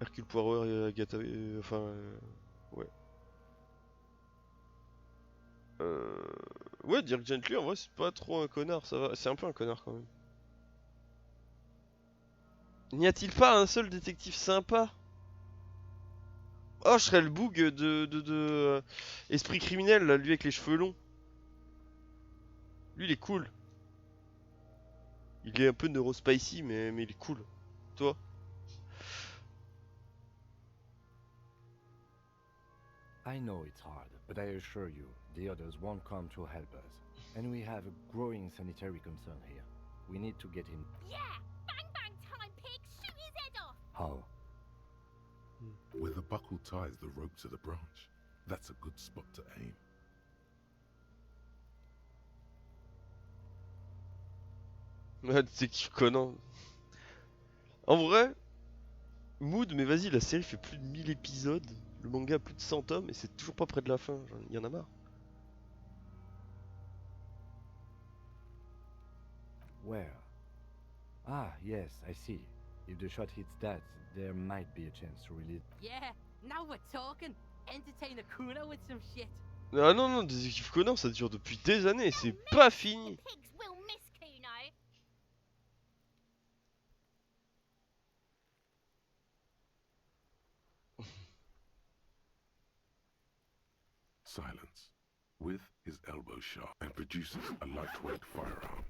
[SPEAKER 1] Hercule Poirot et Agatha... ouais. Ouais, Dirk Gently, en vrai, c'est pas trop un connard, ça va. C'est un peu un connard quand même. N'y a-t-il pas un seul détective sympa? Oh, je serais le boug de Esprit criminel, là, lui avec les cheveux longs. Lui, il est cool. Il est un peu neurospicy, mais il est cool. Toi?
[SPEAKER 3] I know it's hard, but I assure you, the others won't come to help us. And we have a growing sanitary concern here. We need to get him.
[SPEAKER 9] Yeah! Bang bang time, pig! Shoot his head off!
[SPEAKER 3] How?
[SPEAKER 2] Where the buckle ties the rope to the branch. That's a good spot to aim.
[SPEAKER 1] Ouais, détective Conan. En vrai, Mood, mais vas-y, la série fait plus de 1000 épisodes, le manga a plus de 100 tomes et c'est toujours pas près de la fin, il y en a marre.
[SPEAKER 3] Where? Ah, yes, I see. If the shot hits that, there might be a chance to release.
[SPEAKER 8] Yeah, now we're talking. Entertain a Kuno with some shit.
[SPEAKER 1] Ah non, non, Détective Conan, ça dure depuis des années, c'est pas fini.
[SPEAKER 9] The pigs will miss Kuno.
[SPEAKER 2] Silence. With his elbow sharp and produces a lightweight firearm.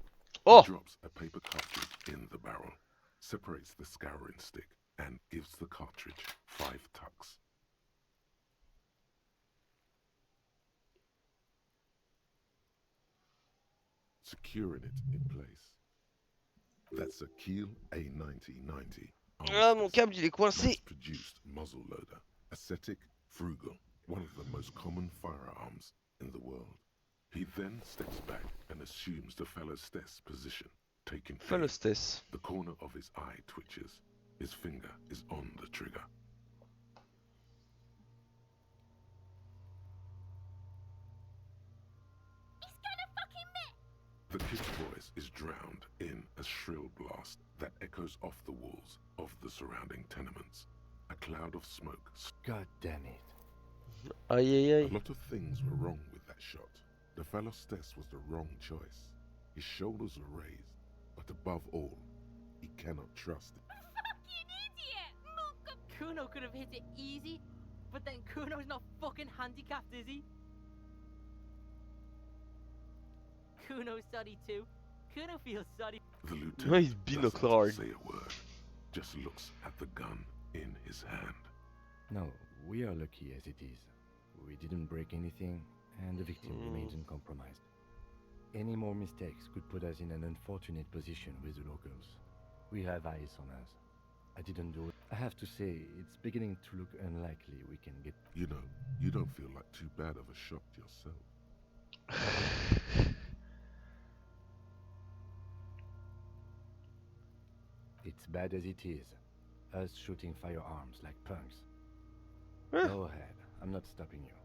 [SPEAKER 1] Oh!
[SPEAKER 2] He drops a paper cartridge in the barrel, separates the scouring stick, and gives the cartridge 5 tucks. Securing it in place. That's a Kiel A9090.
[SPEAKER 1] Ah, mon câble, il est coincé.
[SPEAKER 2] Produced muzzle loader. Ascetic, frugal, one of the most common firearms in the world. He then steps back and assumes the Phalostes position, taking aim.
[SPEAKER 1] Phalostes.
[SPEAKER 2] The corner of his eye twitches. His finger is on the trigger.
[SPEAKER 9] He's gonna fucking miss.
[SPEAKER 2] The kid's voice is drowned in a shrill blast that echoes off the walls of the surrounding tenements. A cloud of smoke.
[SPEAKER 3] God damn it.
[SPEAKER 1] Aïe aïe
[SPEAKER 2] A
[SPEAKER 1] aïe.
[SPEAKER 2] lot of things were wrong with that shot. The Phalostes was the wrong choice. His shoulders were raised, but above all, he cannot trust it.
[SPEAKER 9] Fucking idiot. Mook.
[SPEAKER 8] Kuno could have hit it easy, but then Kuno's not fucking handicapped, is he? Kuno's sorry too. Kuno feels sorry.
[SPEAKER 2] The
[SPEAKER 1] Ouais,
[SPEAKER 2] lieutenant
[SPEAKER 1] il binocle
[SPEAKER 2] doesn't
[SPEAKER 1] hard.
[SPEAKER 2] say a word, just looks at the gun in his hand.
[SPEAKER 3] No, we are lucky as it is. We didn't break anything, and the victim remains uncompromised. Any more mistakes could put us in an unfortunate position with the locals. We have eyes on us. I didn't do it. I have to say, it's beginning to look unlikely we can get...
[SPEAKER 2] You know, you don't feel like too bad of a shot yourself.
[SPEAKER 3] It's bad as it is. Us shooting firearms like punks.
[SPEAKER 1] Eh.
[SPEAKER 3] Go ahead. I'm not stopping you.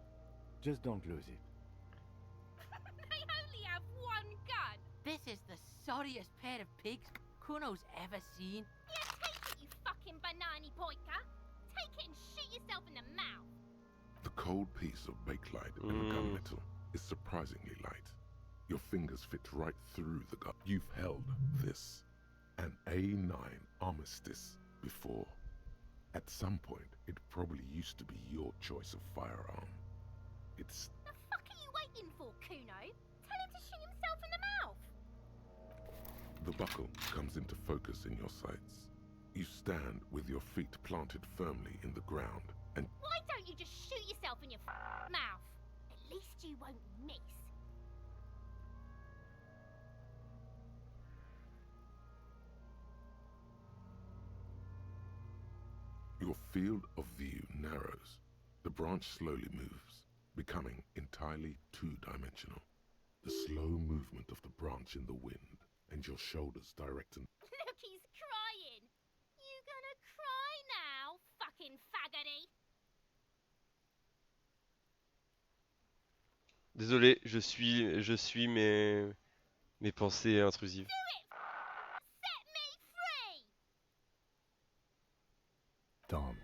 [SPEAKER 3] Just don't lose it.
[SPEAKER 9] They only have one gun.
[SPEAKER 8] This is the sorriest pair of pigs Kuno's ever seen.
[SPEAKER 9] Yeah, take it, you fucking banana poika. Take it and shoot yourself in the mouth.
[SPEAKER 2] The cold piece of bakelite and gunmetal is surprisingly light. Your fingers fit right through the gun. You've held this, an A9 Armistice, before. At some point, it probably used to be your choice of firearm. It's...
[SPEAKER 9] The fuck are you waiting for, Kuno? Tell him to shoot himself in the mouth.
[SPEAKER 2] The buckle comes into focus in your sights. You stand with your feet planted firmly in the ground and
[SPEAKER 9] Why don't you just shoot yourself in your mouth? At least you won't miss.
[SPEAKER 2] your field of view narrows. The branch slowly moves, becoming entirely two-dimensional. The slow movement of the branch in the wind and your shoulders direct and...
[SPEAKER 9] Look, he's crying. You gonna cry now, fucking faggoty?
[SPEAKER 1] Désolé, je suis mes pensées intrusives.
[SPEAKER 9] Set me free!
[SPEAKER 3] Don't.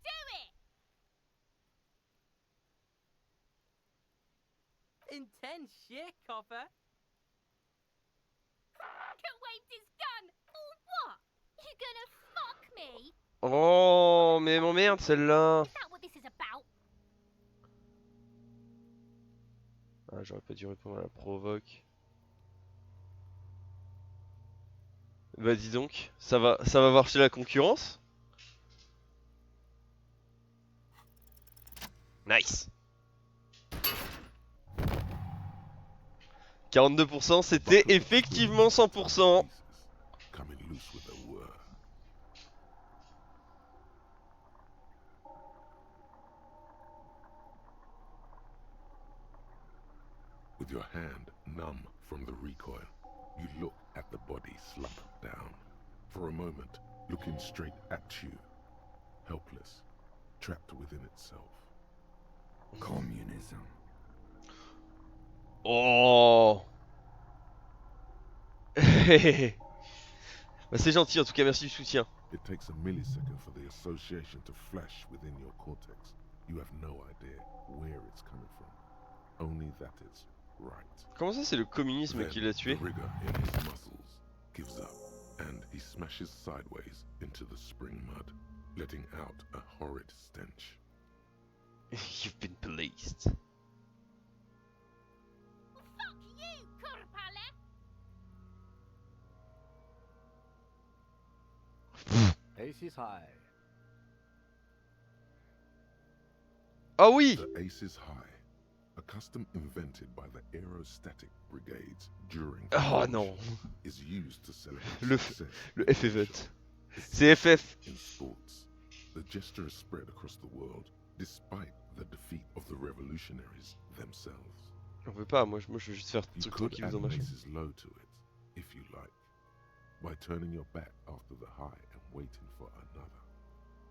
[SPEAKER 9] Do it!
[SPEAKER 8] Intense shit, copper.
[SPEAKER 9] Fucker waved his gun! Or what? You gonna fuck me?
[SPEAKER 1] Oh, mais mon merde, celle-là.
[SPEAKER 9] Is that what this is about?
[SPEAKER 1] Ah, j'aurais pas dû répondre à la provoque. Bah dis donc, ça va marcher la concurrence. Nice. 42%, c'était effectivement 100%.
[SPEAKER 2] Coming loose with a whir. With your hand numb from the recoil, you look at the body slump down, for a moment looking straight at you, helpless, trapped within itself.
[SPEAKER 3] Communism.
[SPEAKER 1] Oh. Bah, c'est gentil en tout cas, merci du soutien.
[SPEAKER 2] It takes a millisecond for the association to flash within your cortex. You have no idea where it's coming from. Only that it's right.
[SPEAKER 1] Comment ça c'est le communisme
[SPEAKER 2] Then
[SPEAKER 1] qui l'a tué?
[SPEAKER 2] the rigor in his muscles gives up, and he smashes sideways into the spring mud, letting out a horrid stench.
[SPEAKER 1] You've been policed.
[SPEAKER 9] Fuck you, Kurpale!
[SPEAKER 3] Ace is high.
[SPEAKER 1] Ah oui!
[SPEAKER 2] The Ace is High, a custom invented by the Aerostatic Brigades during the
[SPEAKER 1] Oh
[SPEAKER 2] launch,
[SPEAKER 1] non,
[SPEAKER 2] is used to celebrate
[SPEAKER 1] Le-
[SPEAKER 2] success
[SPEAKER 1] le
[SPEAKER 2] in
[SPEAKER 1] FF.
[SPEAKER 2] shot.
[SPEAKER 1] C'est FF.
[SPEAKER 2] In sports, the gesture is spread across the world despite the defeat of the revolutionaries themselves.
[SPEAKER 1] On peut pas, moi je veux juste faire
[SPEAKER 2] You
[SPEAKER 1] truc
[SPEAKER 2] could
[SPEAKER 1] tranquille
[SPEAKER 2] add
[SPEAKER 1] dans ma
[SPEAKER 2] an
[SPEAKER 1] chambre.
[SPEAKER 2] Ace's low to it, if you like, by turning your back after the high and waiting for another.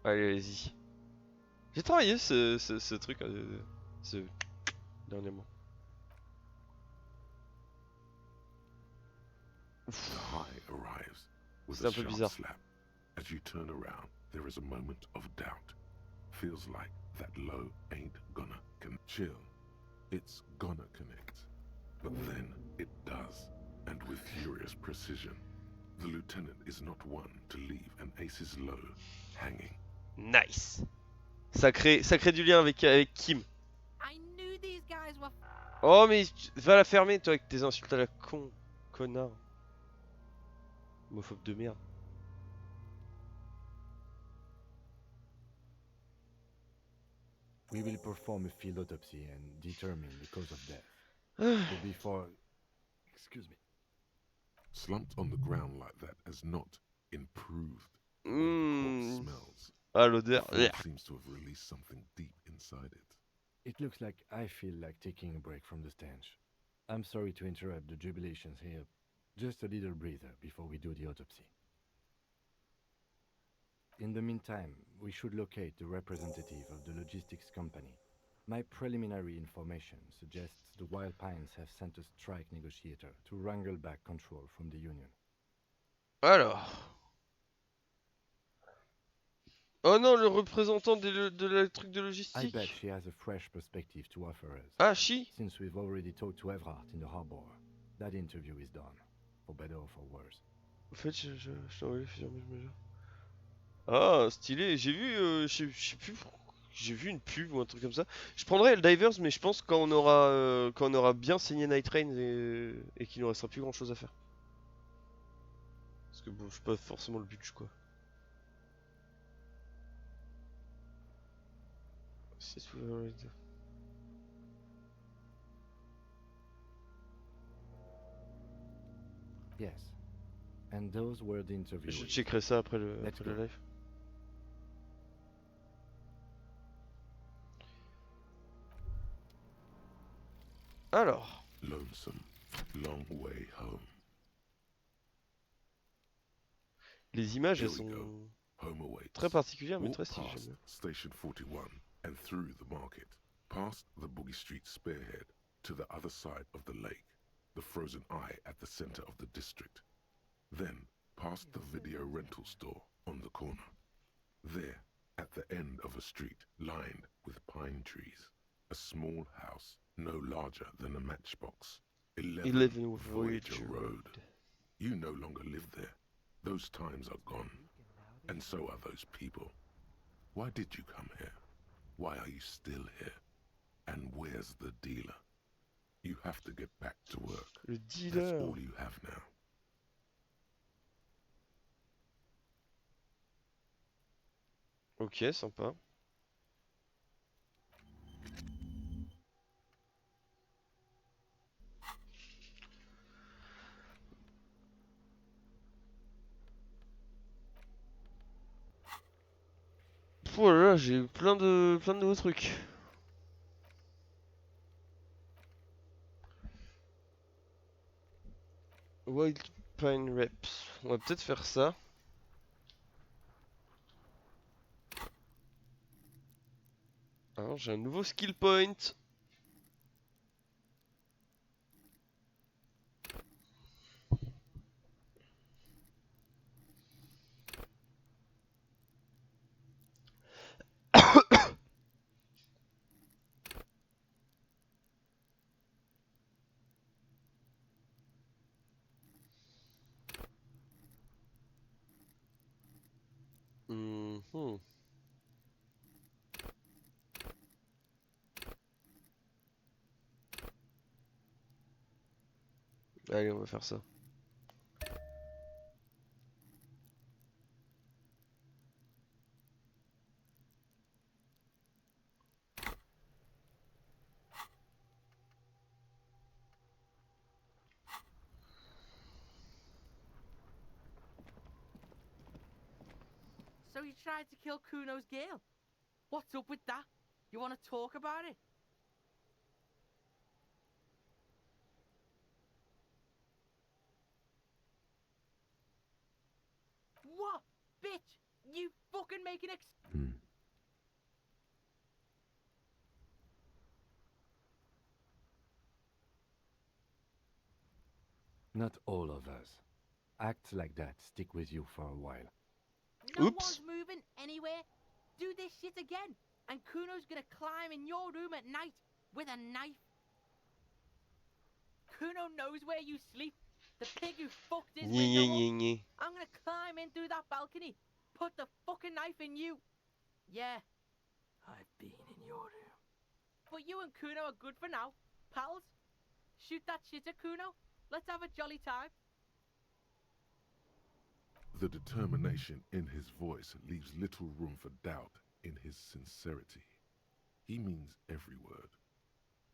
[SPEAKER 1] Allez, allez-y. J'ai travaillé ce truc ce dernièrement.
[SPEAKER 2] The high arrives with
[SPEAKER 1] C'est
[SPEAKER 2] a
[SPEAKER 1] un peu
[SPEAKER 2] sharp
[SPEAKER 1] bizarre.
[SPEAKER 2] slap. As you turn around, there is a moment of doubt. Feels like that low ain't gonna chill. It's gonna connect. But then it does, and with furious precision. The lieutenant is not one to leave an Ace's low hanging.
[SPEAKER 1] Nice. Ça crée du lien avec Kim.
[SPEAKER 8] I knew these guys were.
[SPEAKER 1] Oh mais va la fermer toi avec tes insultes à la con, connard. Homophobe de merde.
[SPEAKER 3] We will perform a field autopsy and determine the cause of death. But before... Excuse me.
[SPEAKER 2] Slumped on the ground like that has not improved the way the corpse smells.
[SPEAKER 1] Ah l'odeur.
[SPEAKER 2] The food seems to have released something deep inside it.
[SPEAKER 3] It looks like I feel like taking a break from the stench. I'm sorry to interrupt the jubilations here. Just a little breather before we do the autopsy. In the meantime, we should locate the representative of the logistics company. My preliminary information suggests the Wild Pines have sent a strike negotiator to wrangle back control from the union.
[SPEAKER 1] Alors. Oh non, le représentant de la truc de
[SPEAKER 3] I
[SPEAKER 1] logistique.
[SPEAKER 3] bet she has a fresh perspective to offer us.
[SPEAKER 1] Ah chi.
[SPEAKER 3] Since we've already talked to Evrard in the harbor, that interview is done, for better or for worse.
[SPEAKER 1] En fait, je t'ai envoyé plusieurs messages. Ah, stylé. J'ai vu, je sais plus, j'ai vu une pub ou un truc comme ça. Je prendrais Helldivers, mais je pense quand on aura bien saigné Night Rain et qu'il ne restera plus grand chose à faire. Parce que bon, je suis pas forcément le but, quoi. C'est tout.
[SPEAKER 3] Yes. And those were the interviews.
[SPEAKER 1] Je checkerai ça après
[SPEAKER 3] Let's
[SPEAKER 1] le
[SPEAKER 3] go.
[SPEAKER 1] live. Alors,
[SPEAKER 2] Lonesome, long way home.
[SPEAKER 1] les images,
[SPEAKER 2] Here
[SPEAKER 1] elles
[SPEAKER 2] we go.
[SPEAKER 1] sont
[SPEAKER 2] Home awaits.
[SPEAKER 1] très particulières, mais
[SPEAKER 2] Walk
[SPEAKER 1] très stylées.
[SPEAKER 2] past
[SPEAKER 1] j'aime bien.
[SPEAKER 2] Station 41 and through the market, past the Boogie Street spearhead to the other side of the lake, the frozen eye at the center of the district. Then past the video rental store on the corner. There, at the end of a street lined with pine trees, a small house no larger than a matchbox.
[SPEAKER 1] 11
[SPEAKER 2] Voyager Road. You no longer live there. Those times are gone. And so are those people. Why did you come here? Why are you still here? And where's the dealer? You have to get back to work.
[SPEAKER 1] Le
[SPEAKER 2] That's
[SPEAKER 1] dealer.
[SPEAKER 2] all you have now.
[SPEAKER 1] Ok, sympa. Oh là là, j'ai eu plein de nouveaux trucs. Wild Pine Reps. On va peut-être faire ça. Alors, j'ai un nouveau skill point. Mhm. Allez, on va faire ça.
[SPEAKER 8] So you tried to kill Kuno's girl? What's up with that? You want to talk about it? What? Bitch! You fucking making ex-
[SPEAKER 3] Not all of us. Acts like that stick with you for a while.
[SPEAKER 8] No
[SPEAKER 1] Oops.
[SPEAKER 8] one's moving anywhere. Do this shit again, and Kuno's gonna climb in your room at night with a knife. Kuno knows where you sleep. The pig who fucked his
[SPEAKER 1] Gni
[SPEAKER 8] window
[SPEAKER 1] gni
[SPEAKER 8] up.
[SPEAKER 1] gni gni.
[SPEAKER 8] I'm gonna climb in through that balcony, put the fucking knife in you. Yeah, I've been in your room. But you and Kuno are good for now, pals. Shoot that shit at Kuno. Let's have a jolly time.
[SPEAKER 2] The determination in his voice leaves little room for doubt in his sincerity. He means every word.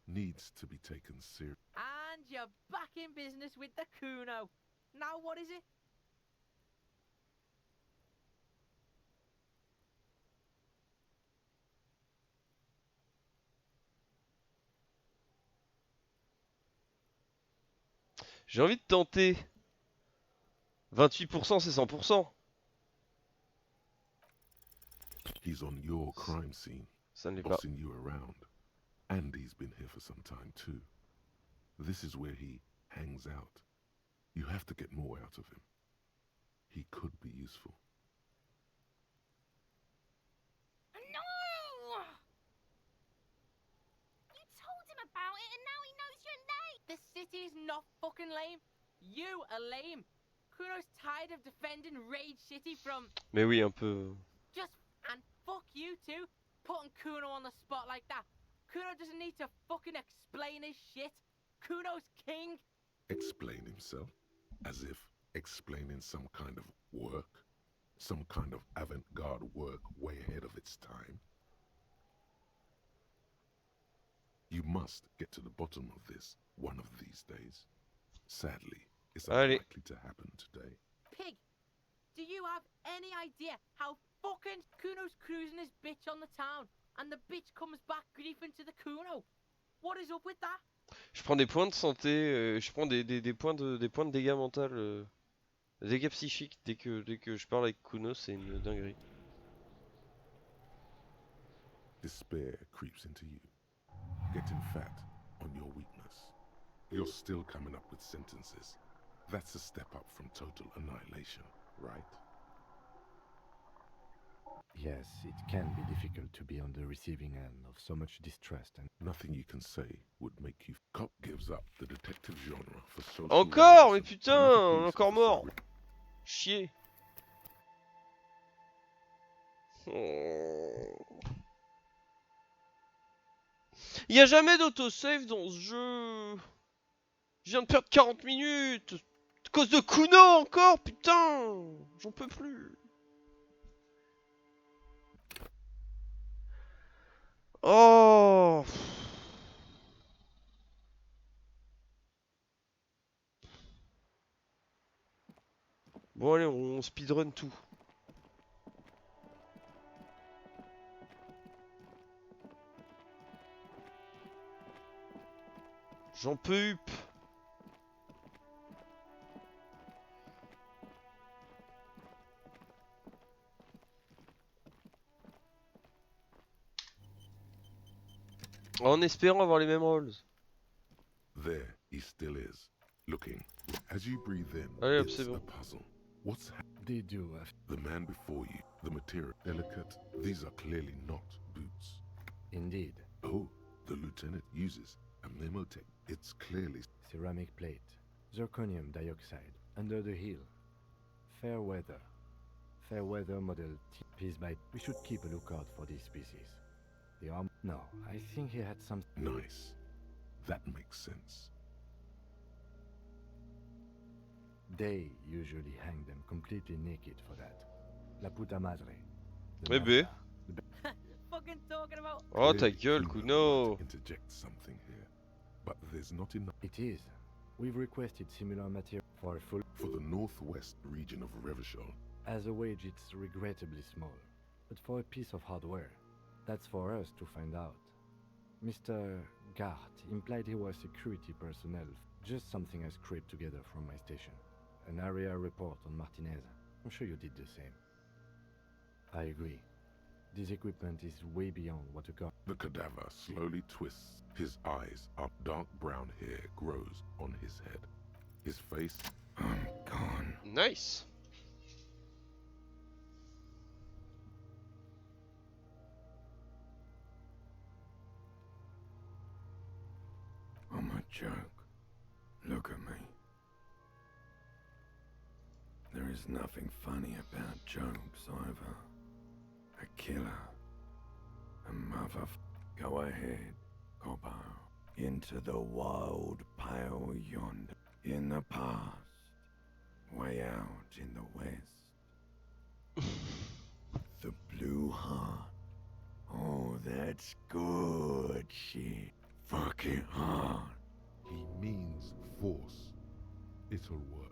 [SPEAKER 2] Needs to be taken seriously.
[SPEAKER 8] And you're back in business with the Kuno. Now what is it?
[SPEAKER 1] J'ai envie de tenter. 28% c'est 100%.
[SPEAKER 2] He's on your crime scene,
[SPEAKER 1] Ça ne l'est pas.
[SPEAKER 2] bossing you around. Andy's been here for some time too. This is where he hangs out. You have to get more out of him. He could be useful.
[SPEAKER 9] No! You told him about it and now he knows your name!
[SPEAKER 8] This city's not fucking lame. You are lame. Kuno's tired of defending Rage City from
[SPEAKER 1] Mais oui, un peu.
[SPEAKER 8] just and fuck you too, putting Kuno on the spot like that. Kuno doesn't need to fucking explain his shit. Kuno's king.
[SPEAKER 2] Explain himself, as if explaining some kind of work, some kind of avant-garde work way ahead of its time. You must get to the bottom of this one of these days. Sadly, it's
[SPEAKER 1] Allez.
[SPEAKER 2] unlikely to happen today.
[SPEAKER 8] Pig, do you have any idea how fucking Kuno's cruising his bitch on the town and the bitch comes back griefing to the Kuno? What is up with that?
[SPEAKER 1] Je prends des points de santé, je prends des points de dégâts mental, des dégâts psychiques dès que je parle avec Kuno, c'est une dinguerie.
[SPEAKER 2] Despair creeps into you, getting fat on your weakness. You're still coming up with sentences. That's a step up from total annihilation, right?
[SPEAKER 3] Yes, it can be difficult to be on the receiving end of so much distrust and
[SPEAKER 2] Nothing you can say would make you. Cop gives up the detective genre for social.
[SPEAKER 1] Encore, mais
[SPEAKER 2] realism.
[SPEAKER 1] putain,
[SPEAKER 2] Another
[SPEAKER 1] on est
[SPEAKER 2] piece
[SPEAKER 1] encore
[SPEAKER 2] of the
[SPEAKER 1] mort.
[SPEAKER 2] fabric.
[SPEAKER 1] Chier. Il y a jamais d'autosave dans ce jeu. Je viens de perdre 40 minutes. À cause de Kuno encore, putain. J'en peux plus. Oh. Bon allez, on speedrun tout. J'en peux up. En espérant avoir les mêmes rolls.
[SPEAKER 2] There he still is, looking. As you breathe in,
[SPEAKER 1] Allez hop,
[SPEAKER 2] it's
[SPEAKER 1] c'est
[SPEAKER 2] a
[SPEAKER 1] bon.
[SPEAKER 2] puzzle. What's
[SPEAKER 3] They do have.
[SPEAKER 2] the man before you? The material delicate. These are clearly not boots.
[SPEAKER 3] Indeed.
[SPEAKER 2] Oh, the lieutenant uses a memotech. It's clearly
[SPEAKER 3] Ceramic plate. Zirconium dioxide. Under the heel. Fair weather. Fair weather model piece by. We should keep a lookout for these species. The arm. No, I think he had some.
[SPEAKER 2] nice. That makes sense.
[SPEAKER 3] They usually hang them completely naked for that. La puta madre. The
[SPEAKER 1] Bébé.
[SPEAKER 3] mafia.
[SPEAKER 8] Fucking talking about.
[SPEAKER 1] Oh ta
[SPEAKER 2] Clearly,
[SPEAKER 1] gueule,
[SPEAKER 2] Kuno
[SPEAKER 1] Kuno.
[SPEAKER 2] might interject something here, but there's not enough
[SPEAKER 3] It is. We've requested similar material for a full.
[SPEAKER 2] for the northwest region of Revachol.
[SPEAKER 3] As a wage, it's regrettably small. But for a piece of hardware, that's for us to find out. Mr. Gart implied he was security personnel. Just something I scraped together from my station. An area report on Martinez. I'm sure you did the same. I agree. This equipment is way beyond what a car.
[SPEAKER 2] The cadaver slowly twists his eyes up. Dark brown hair grows on his head. His face. I'm gone.
[SPEAKER 1] Nice.
[SPEAKER 2] I'm a joke. Look at me. There is nothing funny about jokes either. A killer. A mother. Go ahead, Coppo. Into the wild pale yonder. In the past. Way out in the west. The blue heart. Oh, that's good shit. Fucking hard. He means force. It'll work.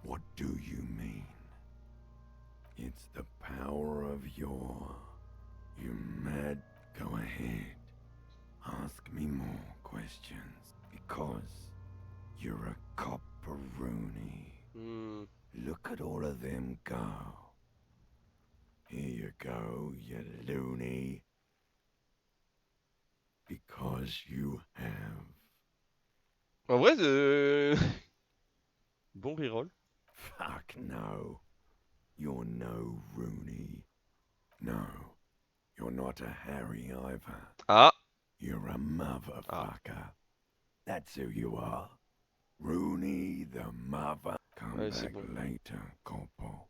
[SPEAKER 2] What do you mean? It's the power of your... You mad? Go ahead. Ask me more questions. Because you're a copperoonie.
[SPEAKER 1] Hmm.
[SPEAKER 2] Look at all of them go. Here you go, you loony. Because you have.
[SPEAKER 1] En vrai, bon reroll.
[SPEAKER 2] Fuck no. You're no Rooney. No. You're not a Harry either.
[SPEAKER 1] Ah.
[SPEAKER 2] You're a motherfucker. That's who you are. Rooney the mother. Come
[SPEAKER 1] Ouais, c'est
[SPEAKER 2] back
[SPEAKER 1] bon.
[SPEAKER 2] later, Corporal.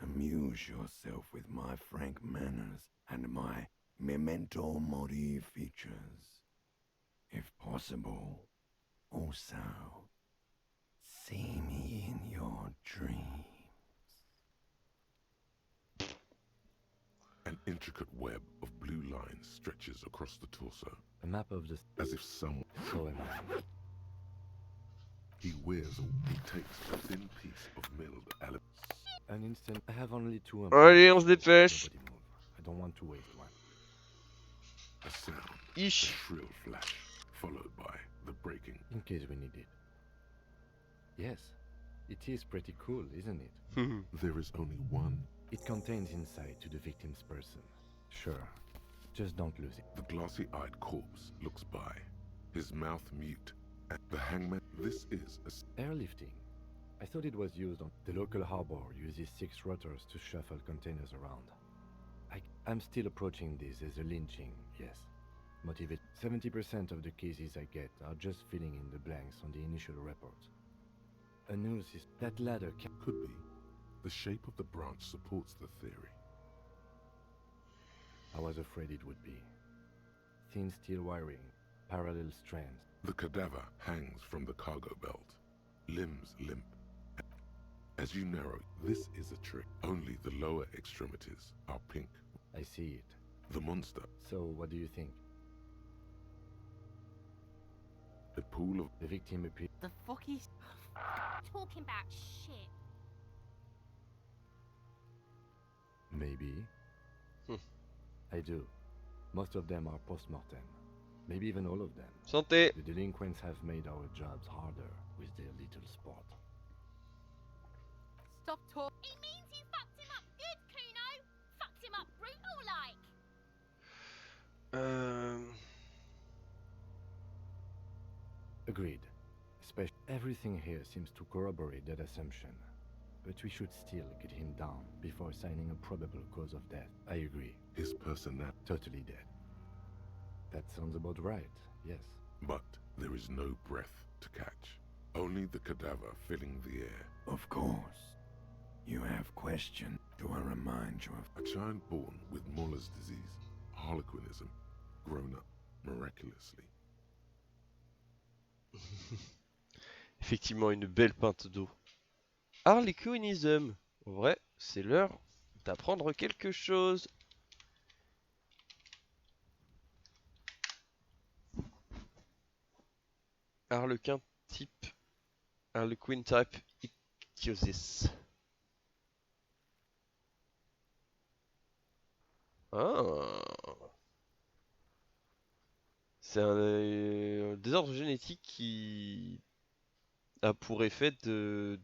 [SPEAKER 2] Amuse yourself with my frank manners and my memento mori features. If possible, also, see me in your dreams. An intricate web of blue lines stretches across the torso,
[SPEAKER 3] A map of the.
[SPEAKER 2] as if someone...
[SPEAKER 3] So am I.
[SPEAKER 2] He takes a thin piece of milled aluminium.
[SPEAKER 3] An instant. I have only two.
[SPEAKER 1] Allez, on se dépêche.
[SPEAKER 3] Nobody move. I don't want to waste one.
[SPEAKER 2] A sound, a
[SPEAKER 1] Ish.
[SPEAKER 2] shrill flash, followed by the breaking.
[SPEAKER 3] In case we need it. Yes, it is pretty cool, isn't it?
[SPEAKER 2] There is only one.
[SPEAKER 3] It contains insight to the victim's person. Sure, just don't lose it.
[SPEAKER 2] The glassy-eyed corpse looks by, his mouth mute. At the hangman, this is a...
[SPEAKER 3] Airlifting. I thought it was used on. The local harbor uses 6 rotors to shuffle containers around. I'm still approaching this as a lynching, yes. Motivate. 70% of the cases I get are just filling in the blanks on the initial report. A noose is. That ladder can.
[SPEAKER 2] Could be. The shape of the branch supports the theory.
[SPEAKER 3] I was afraid it would be. Thin steel wiring, parallel strands.
[SPEAKER 2] The cadaver hangs from the cargo belt, limbs limp. As you narrow, this is a trick. Only the lower extremities are pink.
[SPEAKER 3] I see it.
[SPEAKER 2] The monster,
[SPEAKER 3] So, what do you think?
[SPEAKER 2] a pool of...
[SPEAKER 3] The victim appears.
[SPEAKER 8] The fuck is.
[SPEAKER 9] Talking about shit.
[SPEAKER 3] Maybe. I do. Most of them are post-mortem. Maybe even all of them.
[SPEAKER 1] Santé.
[SPEAKER 3] The delinquents have made our jobs harder with their little sport.
[SPEAKER 8] Stop talking.
[SPEAKER 9] He means you fucked him up good, Kuno. Fucked him up brutally.
[SPEAKER 3] Agreed. Especially everything here seems to corroborate that assumption. But we should still get him down before assigning a probable cause of death. I agree.
[SPEAKER 2] His personality.
[SPEAKER 3] Totally dead. That sounds about right, yes.
[SPEAKER 2] But there is no breath to catch. Only the cadaver filling the air.
[SPEAKER 10] Of course. You have questions. Do I remind you of...
[SPEAKER 2] A child born with Muller's disease, harlequinism, grown up miraculously.
[SPEAKER 1] Effectivement, une belle pinte d'eau. Harlequinism. En vrai, c'est l'heure d'apprendre quelque chose. Harlequin type. Harlequin type ichthyosis. Ah. C'est un désordre génétique qui a pour effet de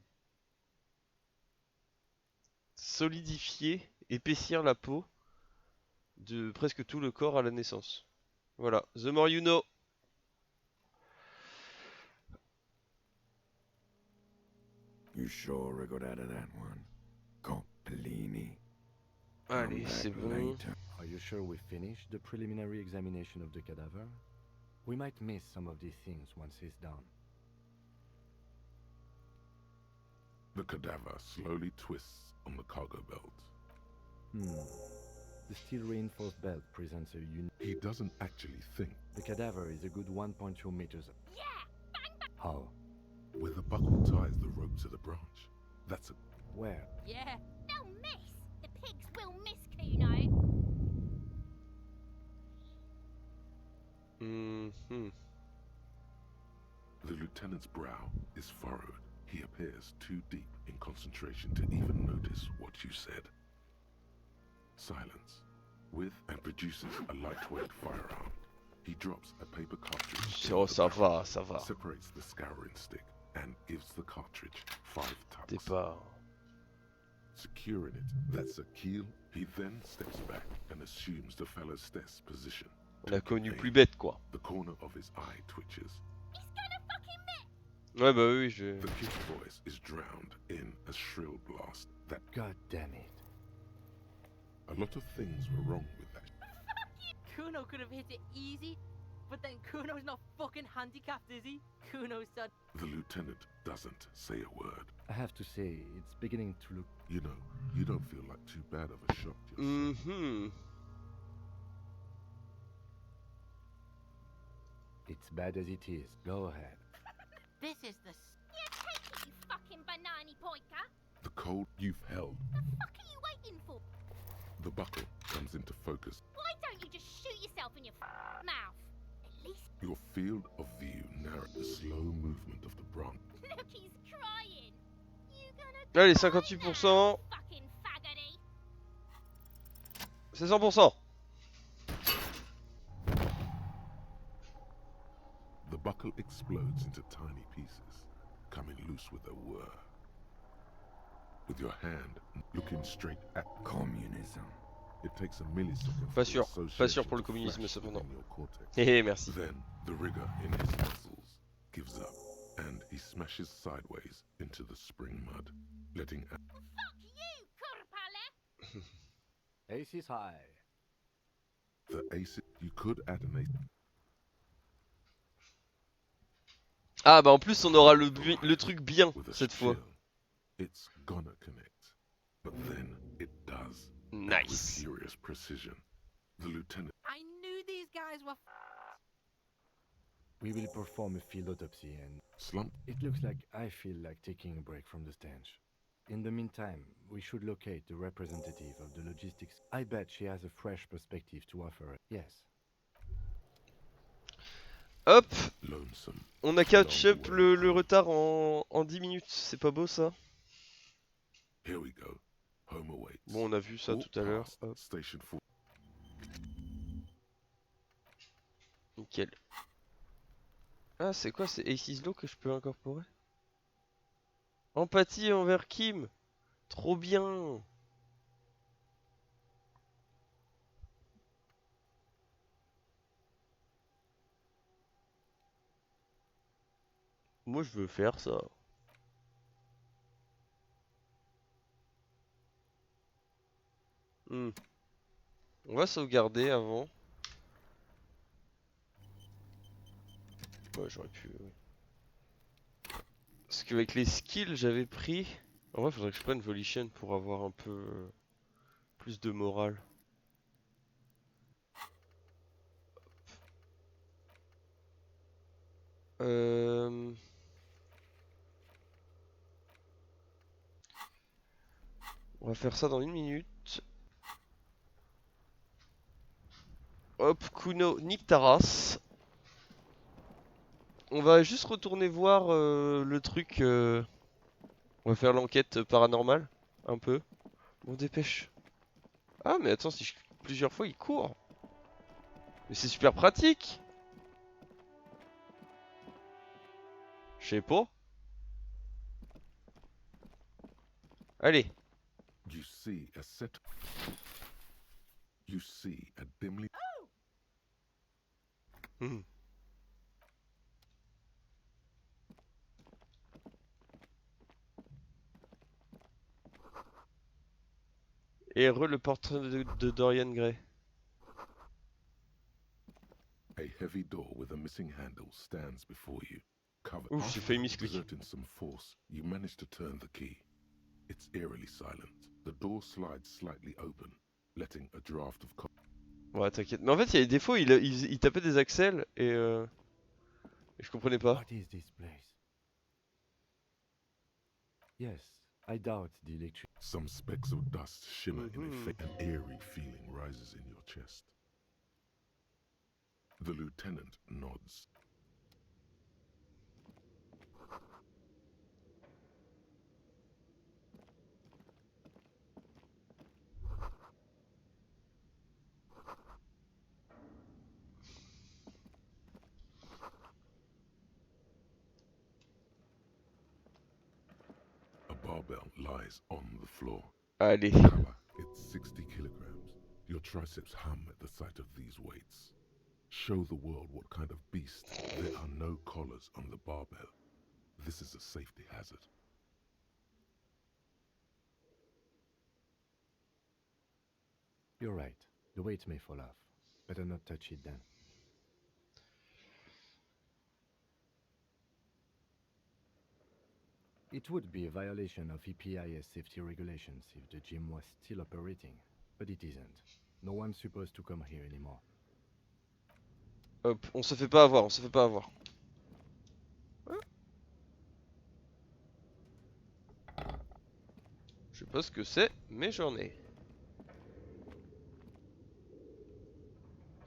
[SPEAKER 1] solidifier, épaissir la peau de presque tout le corps à la naissance. Voilà, the more you know.
[SPEAKER 10] You sure we got out of that one? Coppellini.
[SPEAKER 1] Allez, c'est bon.
[SPEAKER 10] Later.
[SPEAKER 3] Are you sure we finished the preliminary examination of the cadaver? We might miss some of these things once he's done.
[SPEAKER 2] The cadaver slowly twists on the cargo belt.
[SPEAKER 3] The steel-reinforced belt presents a unique...
[SPEAKER 2] He doesn't actually think.
[SPEAKER 3] The cadaver is a good 1.2 meters...
[SPEAKER 9] Yeah! Bang bang!
[SPEAKER 3] How?
[SPEAKER 2] Where the buckle ties the rope to the branch. That's a...
[SPEAKER 3] Where?
[SPEAKER 9] Yeah! They'll miss! The pigs will miss, Kuno!
[SPEAKER 2] The lieutenant's brow is furrowed. He appears too deep in concentration to even notice what you said. Silence. With and produces a lightweight firearm. He drops a paper cartridge.
[SPEAKER 1] Oh, ça va, ça va.
[SPEAKER 2] Separates the scouring stick and gives the cartridge 5 tucks.
[SPEAKER 1] Départ.
[SPEAKER 2] Securing it, that's a keel. He then steps back and assumes the fellow's stance position.
[SPEAKER 1] On a connu plus bête, quoi.
[SPEAKER 2] The corner of his eye twitches.
[SPEAKER 9] He's gonna fucking miss!
[SPEAKER 1] Ouais, bah oui, je...
[SPEAKER 2] The kid's voice is drowned in a shrill blast that...
[SPEAKER 3] God damn it.
[SPEAKER 2] A lot of things were wrong with that.
[SPEAKER 8] Kuno could have hit it easy, but then Kuno's not fucking handicapped, is he? Kuno said...
[SPEAKER 2] The lieutenant doesn't say a word.
[SPEAKER 3] I have to say, it's beginning to look...
[SPEAKER 2] You know, you don't feel like too bad of a shot yourself.
[SPEAKER 3] It's bad as it is. Go ahead.
[SPEAKER 8] This is the...
[SPEAKER 9] Yeah, take it, you fucking banana poika!
[SPEAKER 2] The cold you've held,
[SPEAKER 9] The fuck are you waiting for?
[SPEAKER 2] the buckle comes into focus.
[SPEAKER 9] Why don't you just shoot yourself in your mouth? At least
[SPEAKER 2] Your field of view narrows the slow movement of the branch.
[SPEAKER 9] look, he's crying! You gonna
[SPEAKER 1] Allez,
[SPEAKER 9] cry
[SPEAKER 1] 58%.
[SPEAKER 9] now, fucking faggoty!
[SPEAKER 1] C'est 100%.
[SPEAKER 2] The buckle explodes into tiny pieces, coming loose with a whir. With your hand looking straight at
[SPEAKER 10] Communism.
[SPEAKER 2] it takes a millisecond.
[SPEAKER 1] Pas
[SPEAKER 2] for
[SPEAKER 1] sûr,
[SPEAKER 2] the
[SPEAKER 1] pas sûr
[SPEAKER 2] association
[SPEAKER 1] pour le
[SPEAKER 2] to
[SPEAKER 1] communisme
[SPEAKER 2] flash
[SPEAKER 1] cependant.
[SPEAKER 2] within your cortex.
[SPEAKER 1] Hé, merci.
[SPEAKER 2] Then the rigor in his muscles gives up, and he smashes sideways into the spring mud, letting out.
[SPEAKER 9] Fuck you, Kurpale!
[SPEAKER 3] Ace is high.
[SPEAKER 2] The ace. You could add an ace.
[SPEAKER 1] Ah, bah en plus, on aura le truc bien
[SPEAKER 2] with a
[SPEAKER 1] cette fois.
[SPEAKER 2] chill. It's gonna connect, but then it does. and
[SPEAKER 1] Nice.
[SPEAKER 2] With furious precision, the lieutenant.
[SPEAKER 8] I knew these guys were...
[SPEAKER 3] We will perform a field autopsy and...
[SPEAKER 2] Slump.
[SPEAKER 3] It looks like I feel like taking a break from the stench. In the meantime, we should locate the representative of the logistics. I bet she has a fresh perspective to offer. Yes.
[SPEAKER 1] Hop,
[SPEAKER 2] Lonesome.
[SPEAKER 1] on a catch up le retard en 10 minutes. C'est pas beau ça?
[SPEAKER 2] Here we go. Home awaits.
[SPEAKER 1] Bon, on a vu ça
[SPEAKER 2] Walk
[SPEAKER 1] tout à l'heure.
[SPEAKER 2] past
[SPEAKER 1] Hop,
[SPEAKER 2] Station 4.
[SPEAKER 1] nickel. Ah, c'est quoi? C'est Ace's Law que je peux incorporer? Empathie envers Kim. Trop bien. Moi, je veux faire ça. Hmm. On va sauvegarder avant. Ouais, j'aurais pu. Oui. Parce qu'avec les skills, j'avais pris. En vrai, faudrait que je prenne Volition pour avoir un peu plus de morale. Euh... On va faire ça dans 1 minute. Hop, Kuno, nique ta race. On va juste retourner voir le truc. On va faire l'enquête paranormale. Un peu. Bon, dépêche. Ah, mais attends, si je clique plusieurs fois, il court. Mais c'est super pratique. Je sais pas. Allez.
[SPEAKER 2] You see a set. You see a dimly.
[SPEAKER 1] Hmm. Et le portrait de Dorian Gray.
[SPEAKER 2] A heavy door with a missing handle stands before you. Covered.
[SPEAKER 1] Ouf, j'ai failli misclick.
[SPEAKER 2] Exerting some force, you manage to turn the key. It's eerily silent. The door slides slightly open, letting a draft of.
[SPEAKER 1] Ouais, t'inquiète. Mais en fait, il y a des défauts, il tapait des accels et je comprenais pas.
[SPEAKER 3] What is this place? Yes, I doubt the electric.
[SPEAKER 2] Some specks of dust shimmer in a an eerie feeling rises in your chest. The lieutenant nods. A barbell lies on the floor.
[SPEAKER 1] Allez.
[SPEAKER 2] Color, it's 60 kilograms. Your triceps hum at the sight of these weights. Show the world what kind of beast. There are no collars on the barbell. This is a safety hazard.
[SPEAKER 3] You're right. The weight may fall off. Better not touch it then. It would be a violation of EPIS safety regulations if the gym was still operating, but it isn't. No one's supposed to come here anymore.
[SPEAKER 1] Hop, on se fait pas avoir, on se fait pas avoir. Je sais pas ce que c'est, mais j'en ai.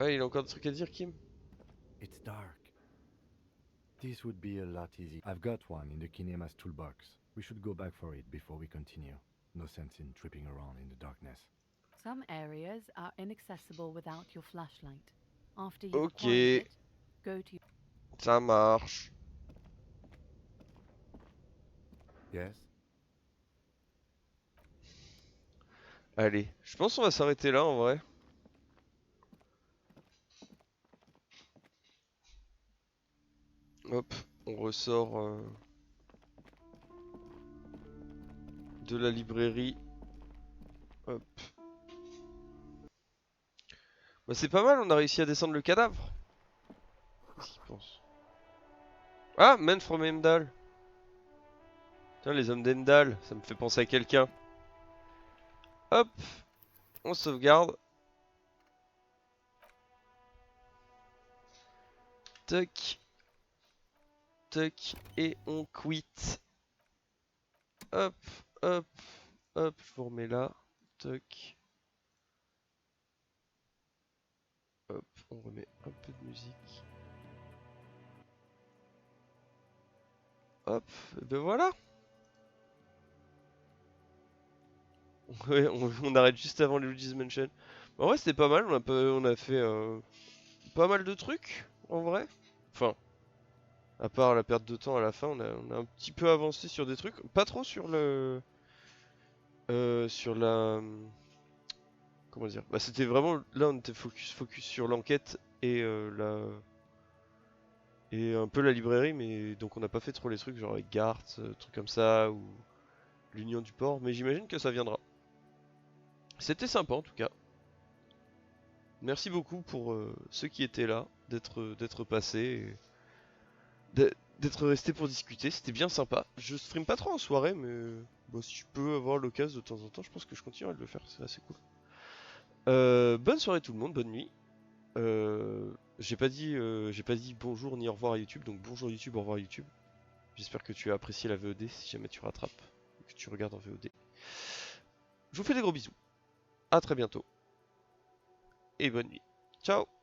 [SPEAKER 1] Ah, il a encore des trucs à dire, Kim?
[SPEAKER 3] It's dark. This would be a lot easier. I've got one in the Kinema's toolbox. We should go back for it before we continue. No sense in tripping around in the darkness.
[SPEAKER 4] Some areas are inaccessible without your flashlight. After you've
[SPEAKER 1] Ok,
[SPEAKER 4] acquired it, go to
[SPEAKER 1] ça marche.
[SPEAKER 3] Yes?
[SPEAKER 1] Allez, je pense qu'on va s'arrêter là en vrai. Hop, on ressort de la librairie. Hop. Bah c'est pas mal, on a réussi à descendre le cadavre. Qu'est-ce qu'il pense? Ah, Men from Heimdall. Tiens, les hommes d'Heimdall, ça me fait penser à quelqu'un. Hop, on sauvegarde. Toc. Toc, et on quitte. Hop, hop, hop, je vous remets là. Toc. Hop, on remet un peu de musique. Hop, et ben voilà. Ouais, on arrête juste avant les Luigi's Mansion. En vrai, c'était pas mal, on a fait pas mal de trucs, en vrai. Enfin, à part la perte de temps à la fin, on a un petit peu avancé sur des trucs. Pas trop sur le... sur la... Comment dire? Bah c'était vraiment... Là, on était focus sur l'enquête et Et un peu la librairie, mais donc on n'a pas fait trop les trucs genre avec Garth, trucs comme ça, ou l'Union du Port, mais j'imagine que ça viendra. C'était sympa en tout cas. Merci beaucoup pour ceux qui étaient là, d'être passés, d'être restés pour discuter, c'était bien sympa. Je stream pas trop en soirée, mais bon, si je peux avoir l'occasion de temps en temps, je pense que je continuerai de le faire, c'est assez cool. Bonne soirée tout le monde, bonne nuit. J'ai pas dit bonjour ni au revoir à YouTube, donc bonjour YouTube, au revoir YouTube. J'espère que tu as apprécié la VOD si jamais tu rattrapes, que tu regardes en VOD. Je vous fais des gros bisous. À très bientôt. Et bonne nuit. Ciao.